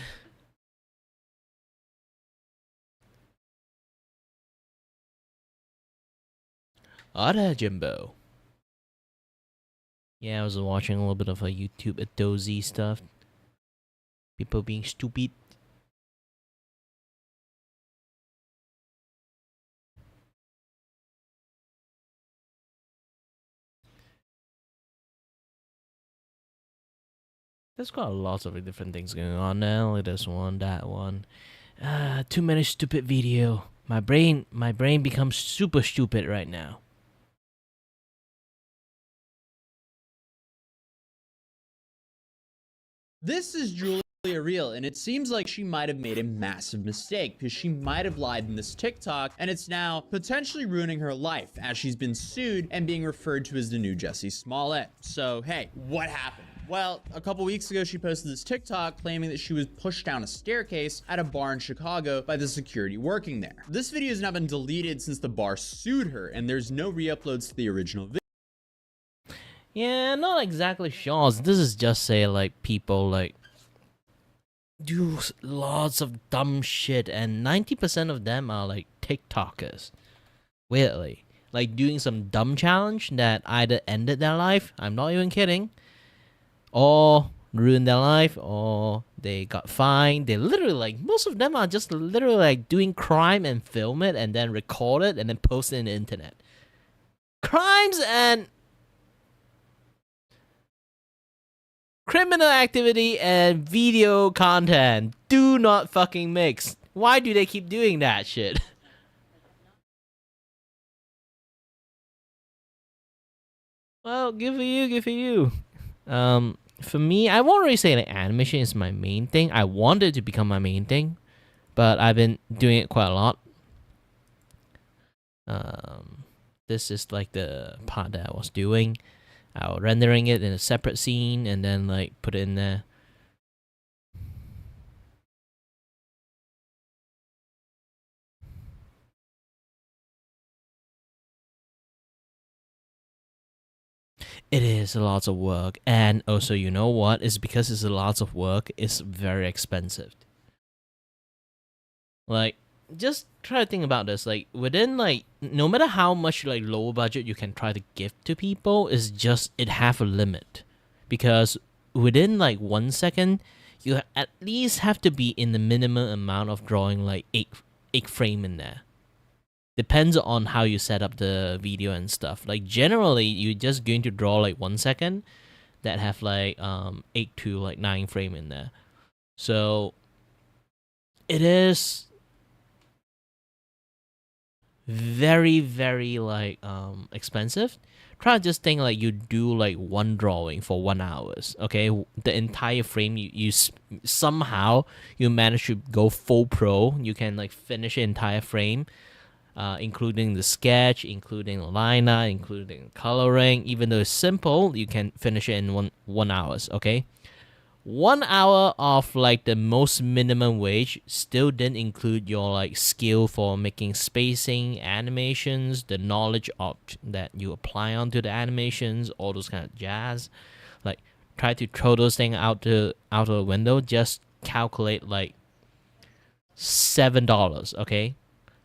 S1: Ada Jimbo. Yeah, I was watching a little bit of a YouTube dozy stuff. People being stupid. There's got lots of different things going on now. Like this one, that one. Too many stupid video. My brain becomes super stupid right now.
S12: This is Julia Real, and it seems like she might have made a massive mistake because she might have lied in this TikTok, and it's now potentially ruining her life as she's been sued and being referred to as the new Jussie Smollett. So, hey, what happened? Well, a couple weeks ago, she posted this TikTok claiming that she was pushed down a staircase at a bar in Chicago by the security working there. This video has now been deleted since the bar sued her, and there's no re-uploads to the original video.
S1: Yeah, not exactly sure. This is just say like people like do lots of dumb shit, and 90% of them are like TikTokers. Weirdly, like doing some dumb challenge that either ended their life. I'm not even kidding. Or ruined their life, or they got fined. They literally like most of them are just literally like doing crime and film it and then record it and then post it on the internet. Crimes and criminal activity and video content do not fucking mix. Why do they keep doing that shit? Well, good for you, good for you. For me, I won't really say that animation is my main thing. I want it to become my main thing, but I've been doing it quite a lot. This is like the part that I was doing. I was rendering it in a separate scene and then like put it in there. It is a lot of work, and also you know what? It's because it's a lot of work. It's very expensive. Like, just try to think about this. Like, within like, no matter how much like low budget you can try to give to people, is just it have a limit, because within like 1 second, you at least have to be in the minimum amount of drawing like eight frame in there. Depends on how you set up the video and stuff. Like generally, you're just going to draw like 1 second that have like 8 to like 9 frame in there. So it is very, very like expensive. Try to just think like you do like one drawing for 1 hour. Okay, the entire frame you somehow you manage to go full pro. You can like finish the entire frame. Including the sketch, including the liner, including coloring. Even though it's simple, you can finish it in one hours, okay? 1 hour of like the most minimum wage still didn't include your like skill for making spacing, animations, the knowledge of that you apply onto the animations, all those kind of jazz. Like try to throw those things out of the window. Just calculate like $7, okay?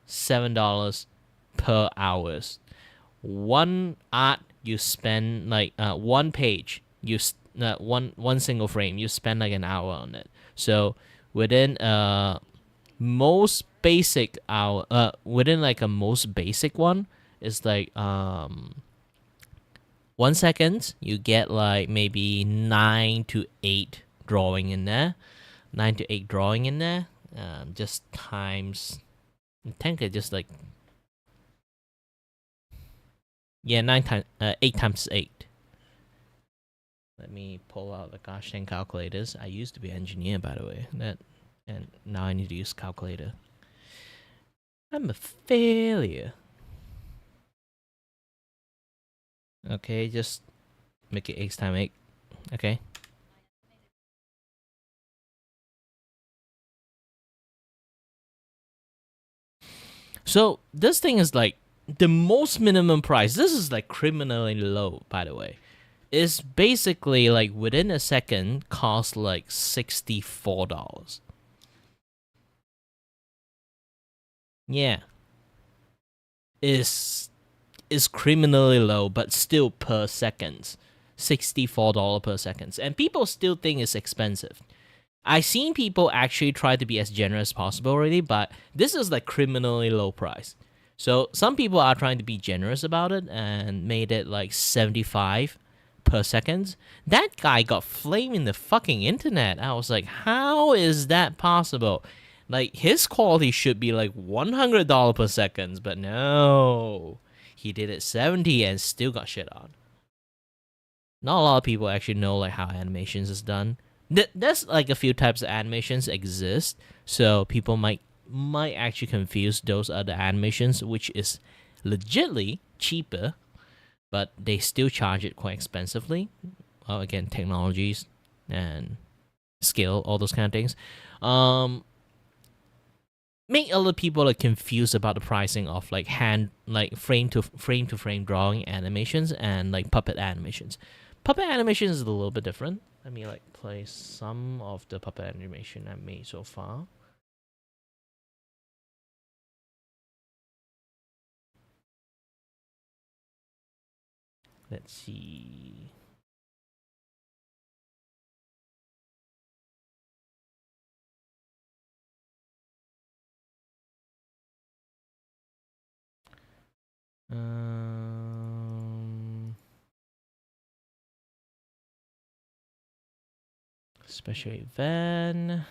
S1: $7 per hours. one art you spend like one page, one single frame, you spend like an hour on it. So within most basic within like a most basic one is like 1 second, you get like maybe 9 to 8 drawing in there. 9 to 8 drawing in there. Just times, I think it just like, yeah, 8 times 8. Let me pull out the gosh dang calculators. I used to be an engineer, by the way. And now I need to use calculator. I'm a failure. Okay, just make it 8 times 8. Okay. So this thing is like the most minimum price. This is like criminally low, by the way. It's basically like within a second costs like $64. Yeah. Is criminally low, but still per second. $64 per second. And people still think it's expensive. I've seen people actually try to be as generous as possible already, but this is like criminally low price. So some people are trying to be generous about it and made it like 75 per second. That guy got flamed in the fucking internet. I was like, how is that possible? Like, his quality should be like $100 per second, but no. He did it 70 and still got shit on. Not a lot of people actually know like how animations is done. There's like a few types of animations exist, so people might actually confuse those other animations, which is legitly cheaper, but they still charge it quite expensively. Well, again, technologies and skill, all those kind of things. Make other people like confused about the pricing of like frame to frame drawing animations and like puppet animations. Puppet animation is a little bit different. Let me like play some of the puppet animation I made so far. Let's see. Special event.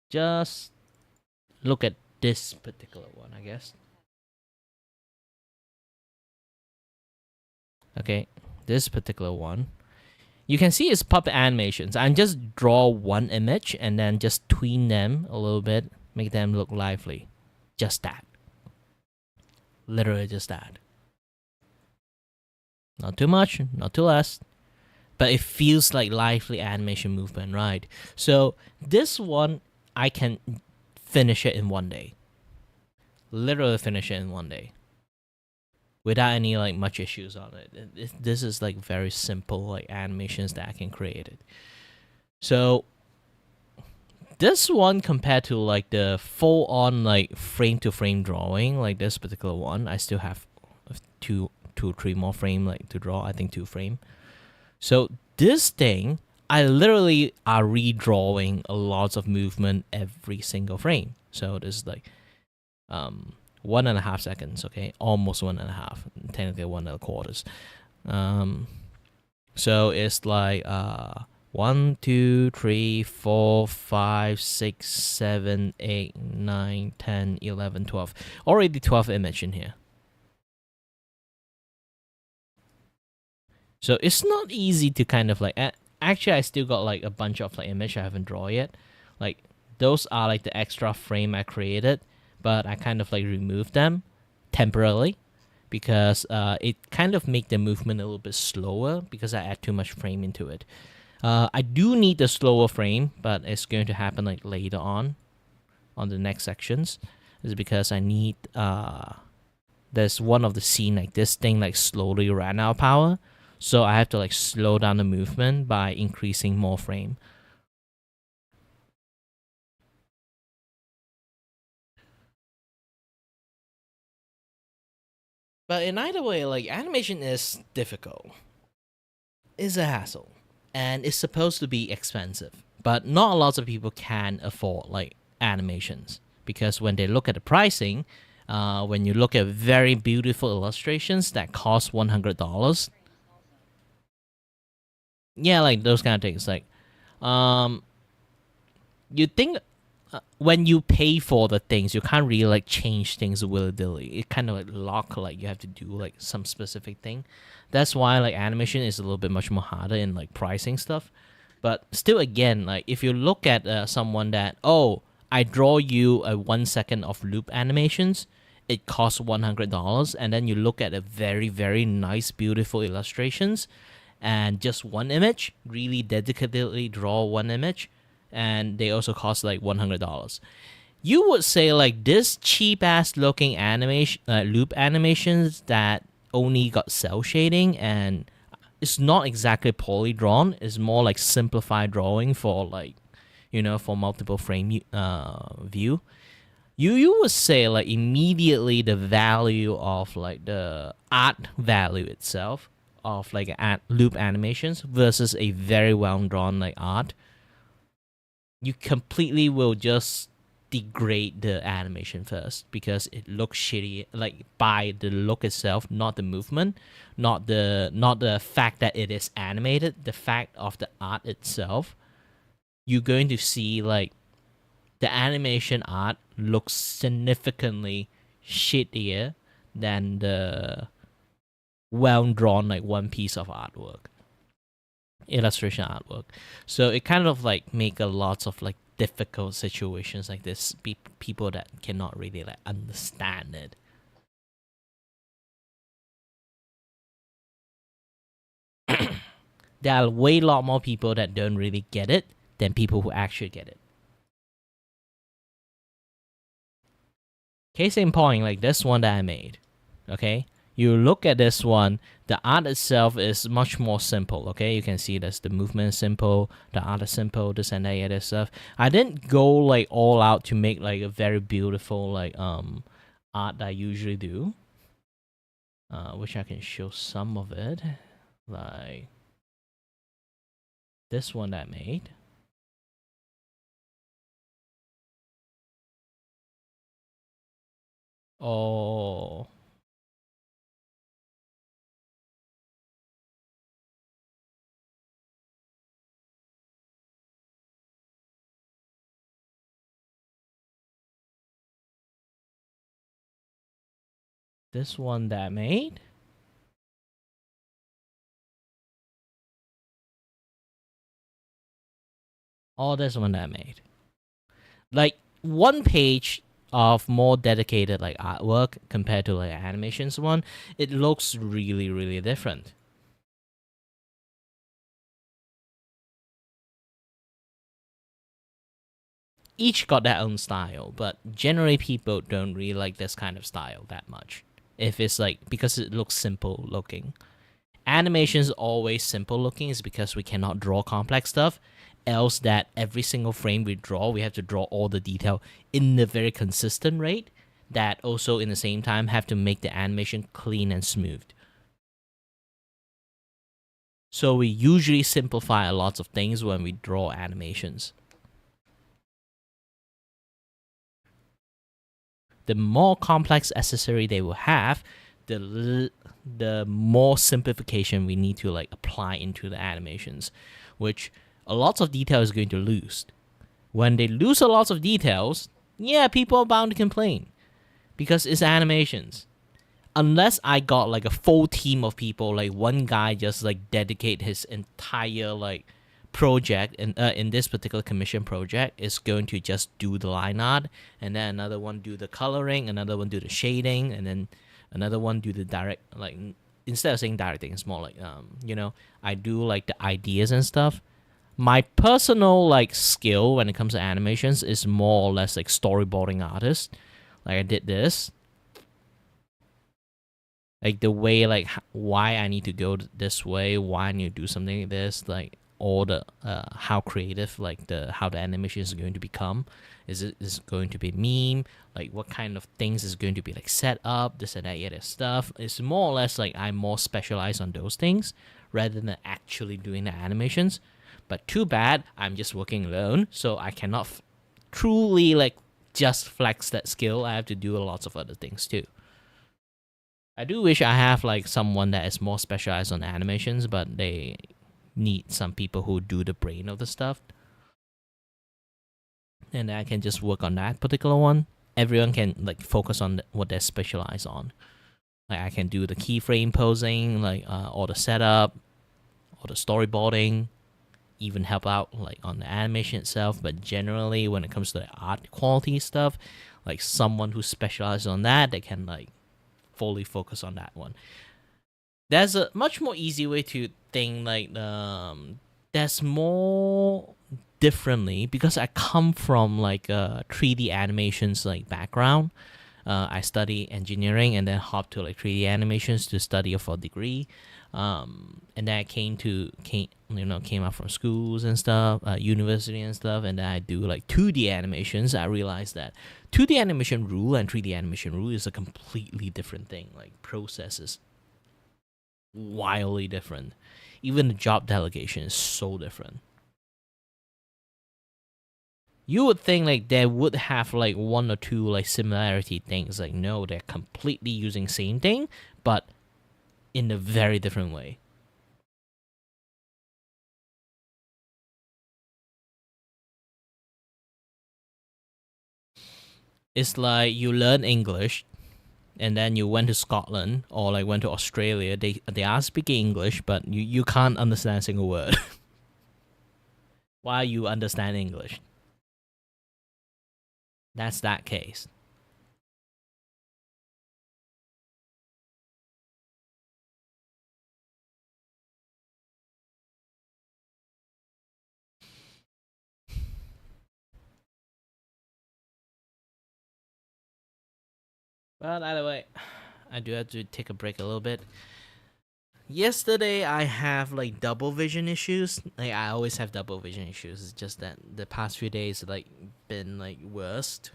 S1: Just look at this particular one, I guess. Okay, this particular one. You can see it's puppet animations. I just draw one image and then just tween them a little bit, make them look lively. Just that. Literally just that. Not too much, not too less. But it feels like lively animation movement, right? So this one, I can finish it in 1 day. Literally finish it in 1 day. Without any like much issues on it. This is like very simple like animations that I can create it. So this one compared to like the full on like frame to frame drawing, like this particular one, I still have two or three more frame like to draw. I think 2 frame. So this thing, I literally are redrawing a lot of movement every single frame. So this is like 1.5 seconds, okay? Almost 1.5, technically 1.25. So it's like 1, 2, 3, 4, 5, 6, 7, 8, 9, 10, 11, 12. Already 12 image in here. So it's not easy to kind of like, actually I still got like a bunch of like image I haven't drawn yet. Like those are like the extra frame I created, but I kind of like removed them temporarily because it kind of make the movement a little bit slower because I add too much frame into it. I do need the slower frame, but it's going to happen like later on the next sections. Is because I need there's one of the scene like this thing like slowly ran out of power. So I have to like slow down the movement by increasing more frame. But in either way, like animation is difficult. It's a hassle. And it's supposed to be expensive. But not a lot of people can afford like animations. Because when they look at the pricing, when you look at very beautiful illustrations that cost $100, yeah, like those kind of things. Like, you think when you pay for the things, you can't really like change things willy-nilly. It kind of like lock, like you have to do like some specific thing. That's why like animation is a little bit much more harder in like pricing stuff. But still, again, like if you look at someone that, oh, I draw you a 1 second of loop animations, it costs $100, and then you look at a very, very nice, beautiful illustrations, and just one image, really dedicatedly draw one image, and they also cost like $100. You would say like this cheap ass looking animation, loop animations that only got cell shading and it's not exactly poorly drawn. It's more like simplified drawing for like, for multiple frame view. You would say like immediately the value of like the art value itself of like loop animations versus a very well drawn like art, you completely will just degrade the animation first because it looks shitty, like by the look itself, not the movement, not the fact that it is animated, the fact of the art itself. You're going to see like the animation art looks significantly shittier than the well drawn like one piece of artwork, illustration artwork. So it kind of like make a lot of like difficult situations like this, people that cannot really like understand it. There are way lot more people that don't really get it than people who actually get it. Case in point, like this one that I made, okay? You look at this one, the art itself is much more simple, okay? You can see that's the movement is simple, the art is simple, this and that other stuff. I didn't go like all out to make like a very beautiful like art that I usually do. Which I can show some of it. Like this one that I made. Oh. This one that I made. Oh, this one that I made. Like one page of more dedicated like artwork compared to like animations one, it looks really, really different. Each got their own style, but generally people don't really like this kind of style that much. If it's like, because it looks simple looking. Animations always simple looking is because we cannot draw complex stuff. Else that every single frame we draw, we have to draw all the detail in a very consistent rate. That also in the same time have to make the animation clean and smooth. So we usually simplify a lot of things when we draw animations. The more complex accessory they will have, the more simplification we need to like apply into the animations, which a lot of detail is going to lose. When they lose a lot of details, yeah, people are bound to complain because it's animations. Unless I got like a full team of people, like one guy just like dedicate his entire like project in this particular commission project is going to just do the line art, and then another one do the coloring, another one do the shading, and then another one do the direct, like instead of saying directing, it's more like I do like the ideas and stuff. My personal like skill when it comes to animations is more or less like storyboarding artist. Like I did this, like the way like why I need to go this way, why I need to do something like this, like all the how creative like how the animation is going to become. Is it going to be meme? Like what kind of things is going to be like set up, this and that yada stuff. It's more or less like I'm more specialized on those things rather than actually doing the animations. But too bad I'm just working alone, so I cannot truly like just flex that skill. I have to do lots of other things too. I do wish I have like someone that is more specialized on animations, but they need some people who do the brain of the stuff. And I can just work on that particular one. Everyone can like focus on what they're specialized on. Like I can do the keyframe posing, like or the setup, or the storyboarding, even help out like on the animation itself. But generally, when it comes to the art quality stuff, like someone who specializes on that, they can like fully focus on that one. There's a much more easy way to think like there's more differently because I come from like a 3D animations like background. I study engineering and then hop to like 3D animations to study for a degree. And then I came out from schools and stuff, university and stuff, and then I do like 2D animations. I realized that 2D animation rule and 3D animation rule is a completely different thing. Like processes wildly different. Even the job delegation is so different. You would think like they would have like one or two like similarity things. Like no, they're completely using same thing, but in a very different way. It's like you learn English and then you went to Scotland or like went to Australia. They are speaking English, but you can't understand a single word. While you understand English. That's that case. Well, either way, I do have to take a break a little bit. Yesterday, I have like double vision issues. Like I always have double vision issues. It's just that the past few days like been like worst.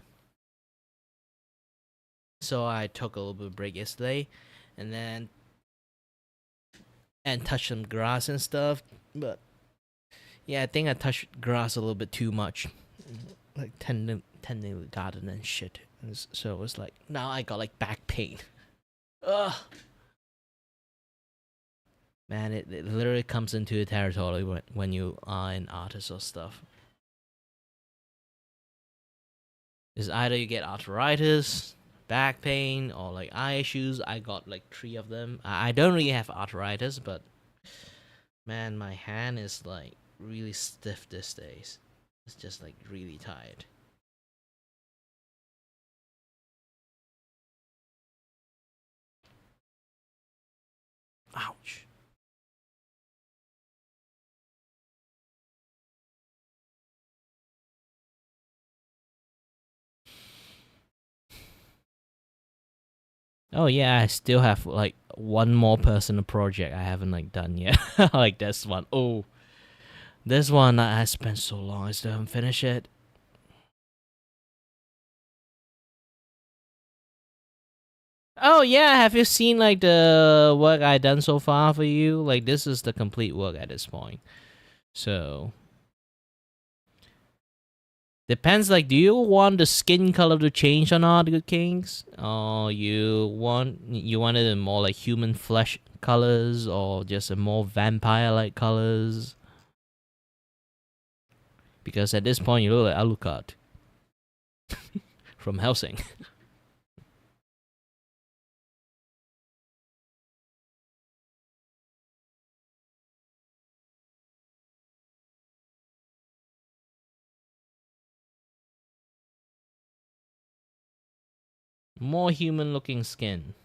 S1: So I took a little bit of break yesterday, and then touched some grass and stuff. But yeah, I think I touched grass a little bit too much, like tending the garden and shit. So it was like now I got like back pain. Ugh. Man, it literally comes into the territory when you are an artist or stuff. It's either you get arthritis, back pain, or like eye issues. I got like 3 of them. I don't really have arthritis, but man, my hand is like really stiff these days. It's just like really tired. Ouch. Oh yeah, I still have like one more personal project I haven't like done yet. Like this one. Oh, this one I spent so long I still haven't finished it. Oh yeah, have you seen like the work I done so far for you? Like this is the complete work at this point. So depends. Like, do you want the skin color to change or not, Good Kings? Or you wanted a more like human flesh colors, or just a more vampire-like colors? Because at this point, you look like Alucard from Helsing. More human-looking skin.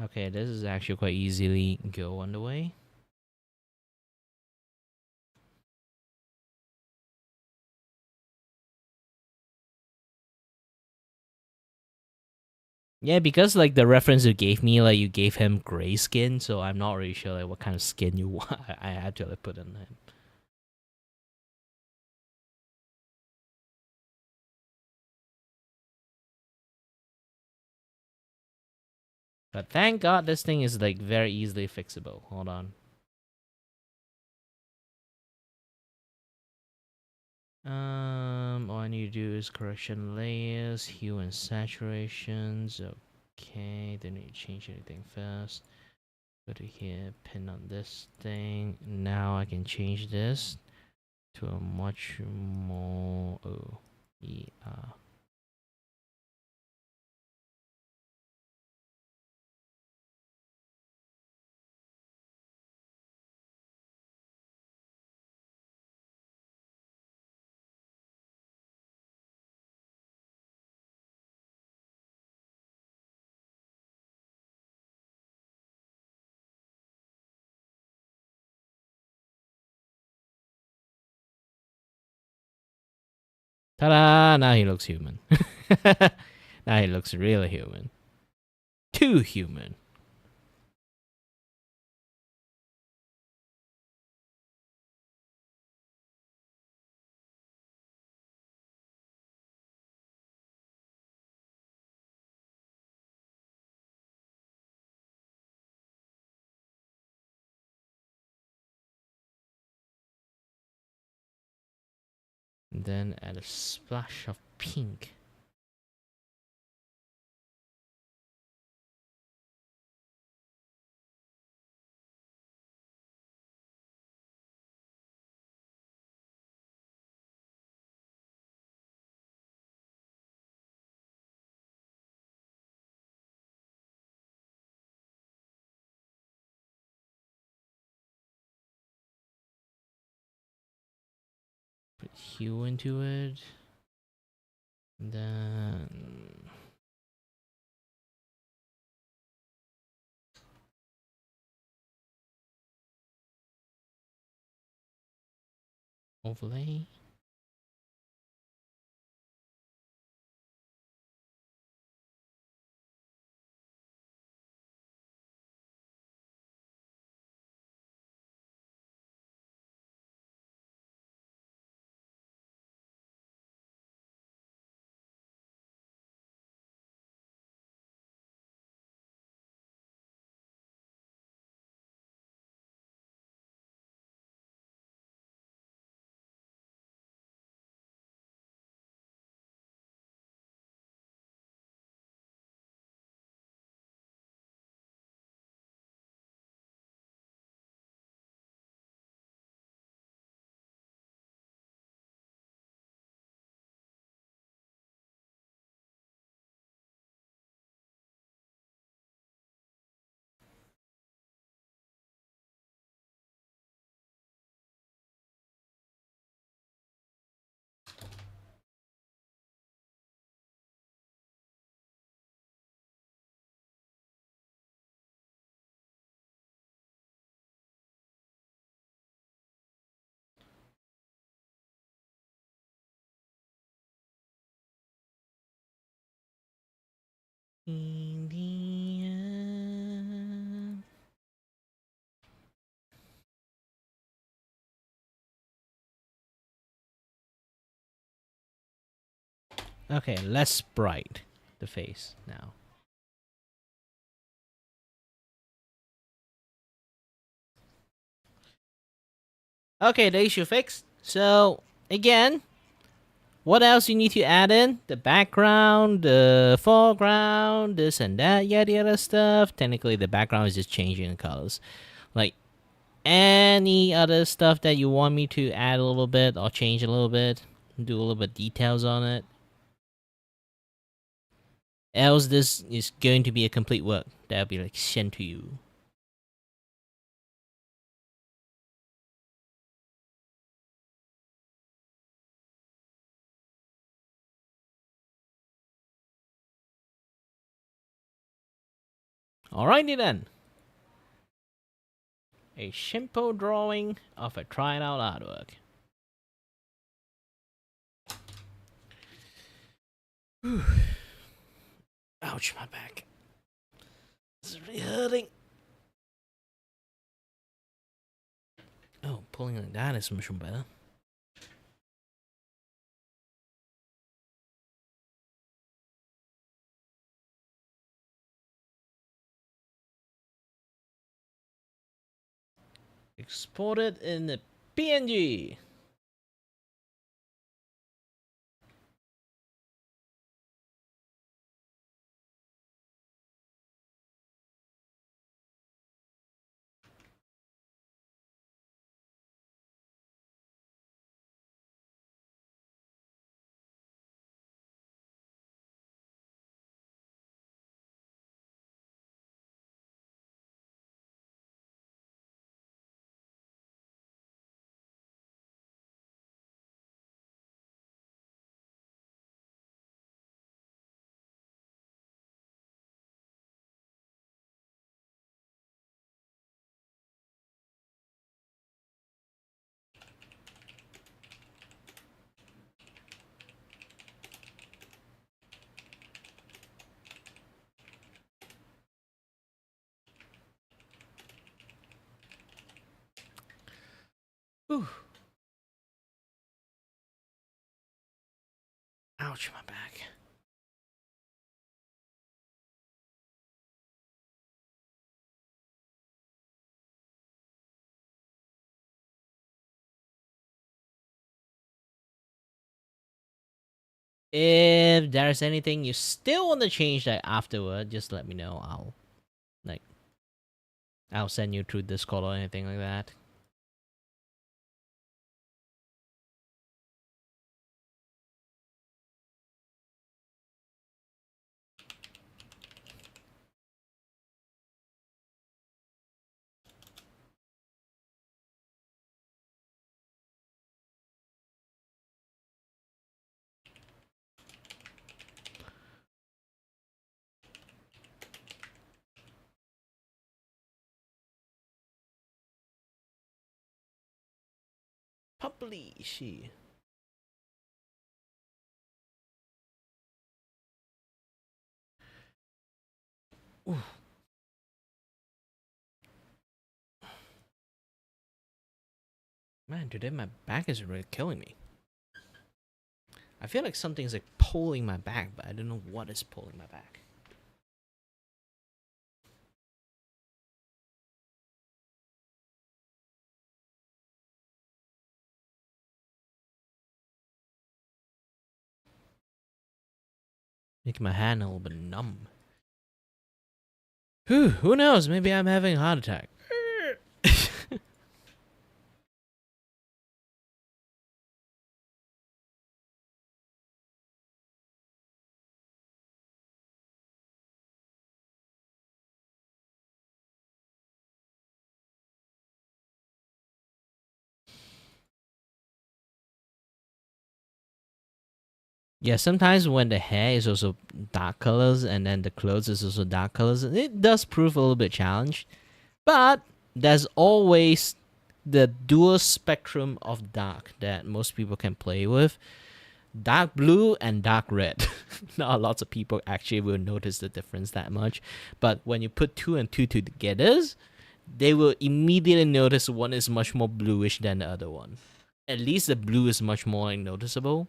S1: Okay, this is actually quite easily go on the way. Yeah, because like the reference you gave me, like you gave him gray skin, so I'm not really sure like what kind of skin you want. I had to like put in him. But thank God this thing is like very easily fixable. Hold on. All I need to do is correction layers, hue and saturations. Okay, don't need to change anything first. Go to here, pin on this thing. Now I can change this to a much more. Oh, yeah. Ta-da! Now he looks human. Now he looks really human. Too human. And then add a splash of pink. Put hue into it. And then overlay. In the end. Okay, less bright the face now. Okay, the issue fixed. So again, what else you need to add in? The background, the foreground, this and that, yada yada stuff. Technically, the background is just changing the colors. Like any other stuff that you want me to add a little bit or change a little bit, do a little bit details on it. Else, this is going to be a complete work that'll be like sent to you. Alrighty then. A simple drawing of a trying out artwork. Ouch, my back. It's really hurting. Oh, pulling like that is much better. Export it in the PNG. Whew. Ouch, my back. If there's anything you still want to change that afterward, just let me know. I'll send you through Discord or anything like that. Publish. Ooh. Man, today my back is really killing me. I feel like something's like pulling my back, but I don't know what is pulling my back. Making my hand a little bit numb. Who knows? Maybe I'm having a heart attack. Yeah, sometimes when the hair is also dark colors and then the clothes is also dark colors, it does prove a little bit challenged. But there's always the dual spectrum of dark that most people can play with. Dark blue and dark red. Not lots of people actually will notice the difference that much. But when you put two and two together, they will immediately notice one is much more bluish than the other one. At least the blue is much more like, noticeable.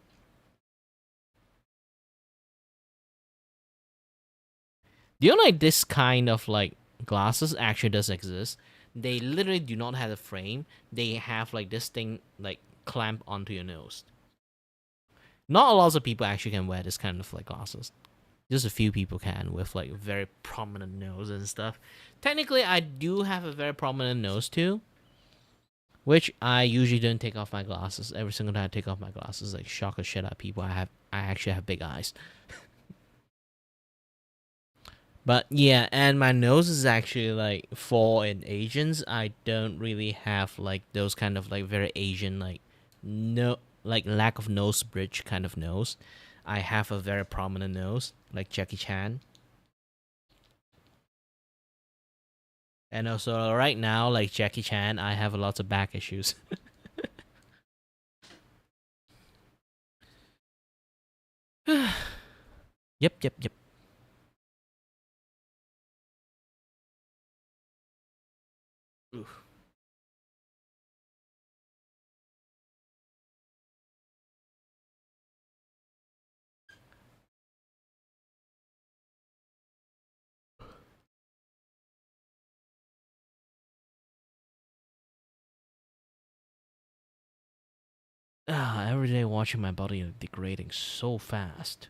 S1: Do you know like this kind of like glasses actually does exist? They literally do not have a frame. They have like this thing like clamp onto your nose. Not a lot of people actually can wear this kind of like glasses. Just a few people can with like very prominent nose and stuff. Technically, I do have a very prominent nose too, which I usually don't take off my glasses. Every single time I take off my glasses, like shock the shit out of people. I actually have big eyes. But yeah, and my nose is actually like for in Asians, I don't really have like those kind of like very Asian like no like lack of nose bridge kind of nose. I have a very prominent nose like Jackie Chan. And also right now like Jackie Chan, I have a lot of back issues. Yep. Oof. Every day watching my body degrading so fast.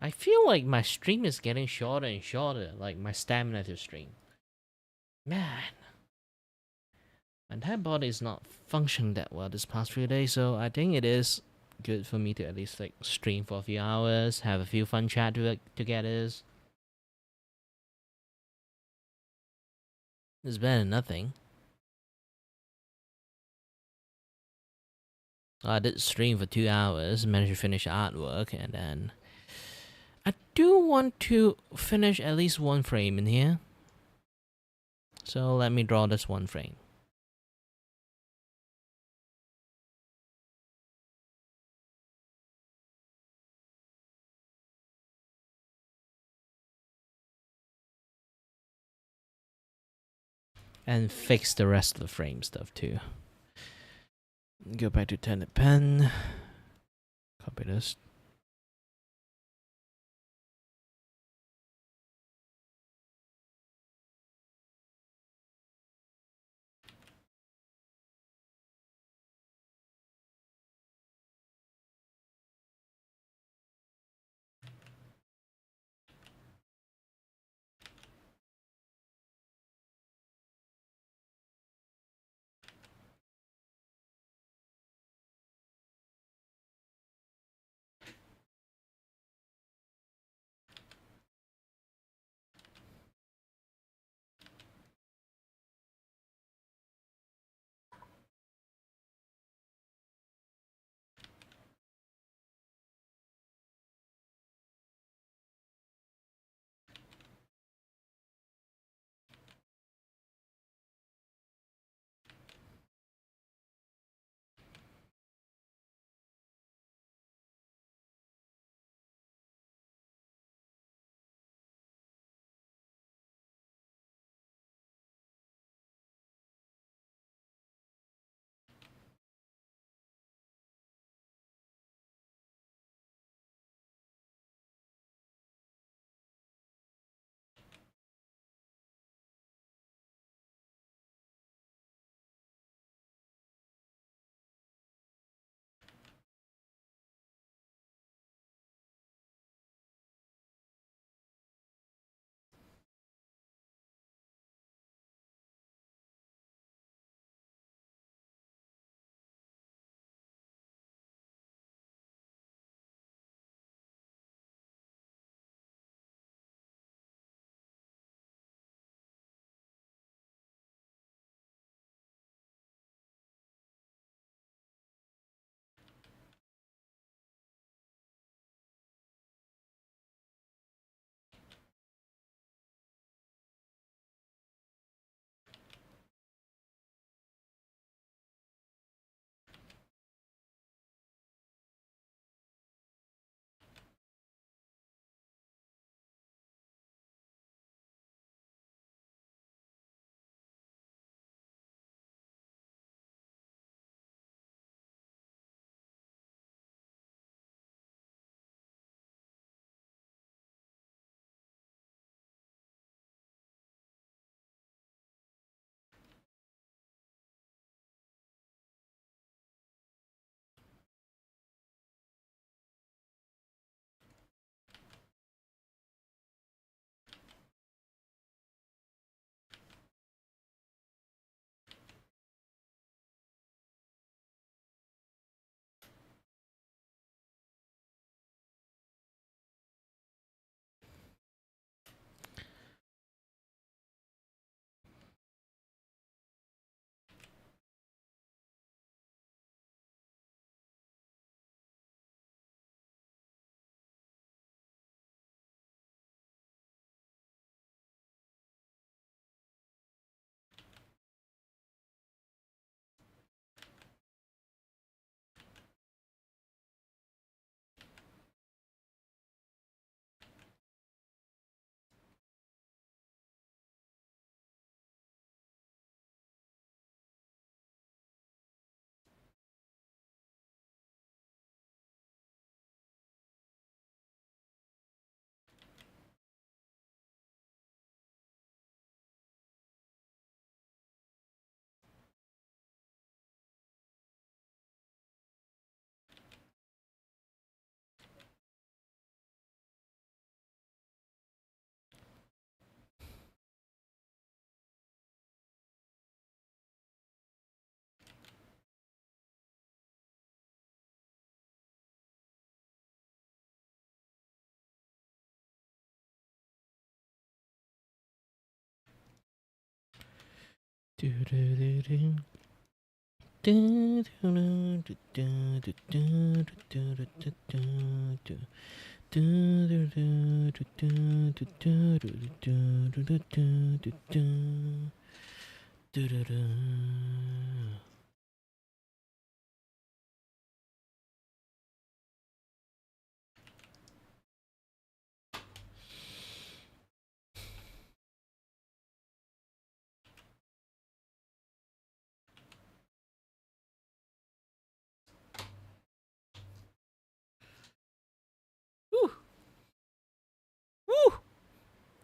S1: I feel like my stream is getting shorter and shorter, like my stamina to stream. Man, my entire body is not functioning that well this past few days, so I think it is good for me to at least like stream for a few hours, have a few fun chat together. It's better than nothing. I did stream for 2 hours, managed to finish artwork, and then I do want to finish at least one frame in here. So let me draw this one frame. And fix the rest of the frame stuff too. Go back to Tenet Pen. Copy this.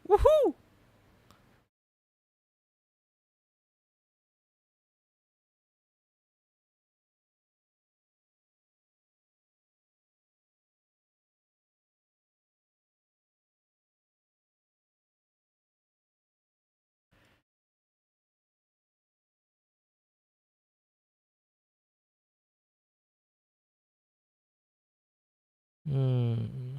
S1: Woohoo! Hmm.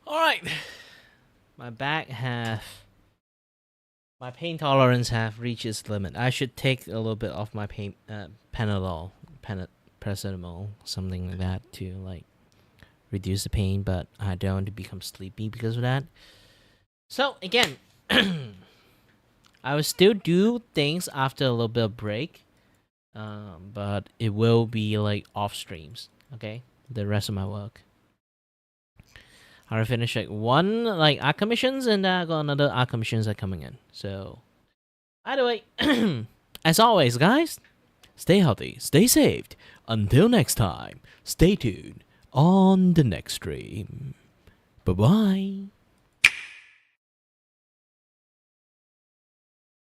S1: All right, my pain tolerance have reached its limit. I should take a little bit of my pain Panadol, paracetamol, something like that to like reduce the pain, but I don't want to become sleepy because of that. So again, I will still do things after a little bit of break, but it will be like off streams. Okay, the rest of my work. I'll finish like one like art commissions, and I got another art commissions that coming in. So, either way, as always, guys, stay healthy, stay saved. Until next time, stay tuned on the next stream. Bye bye.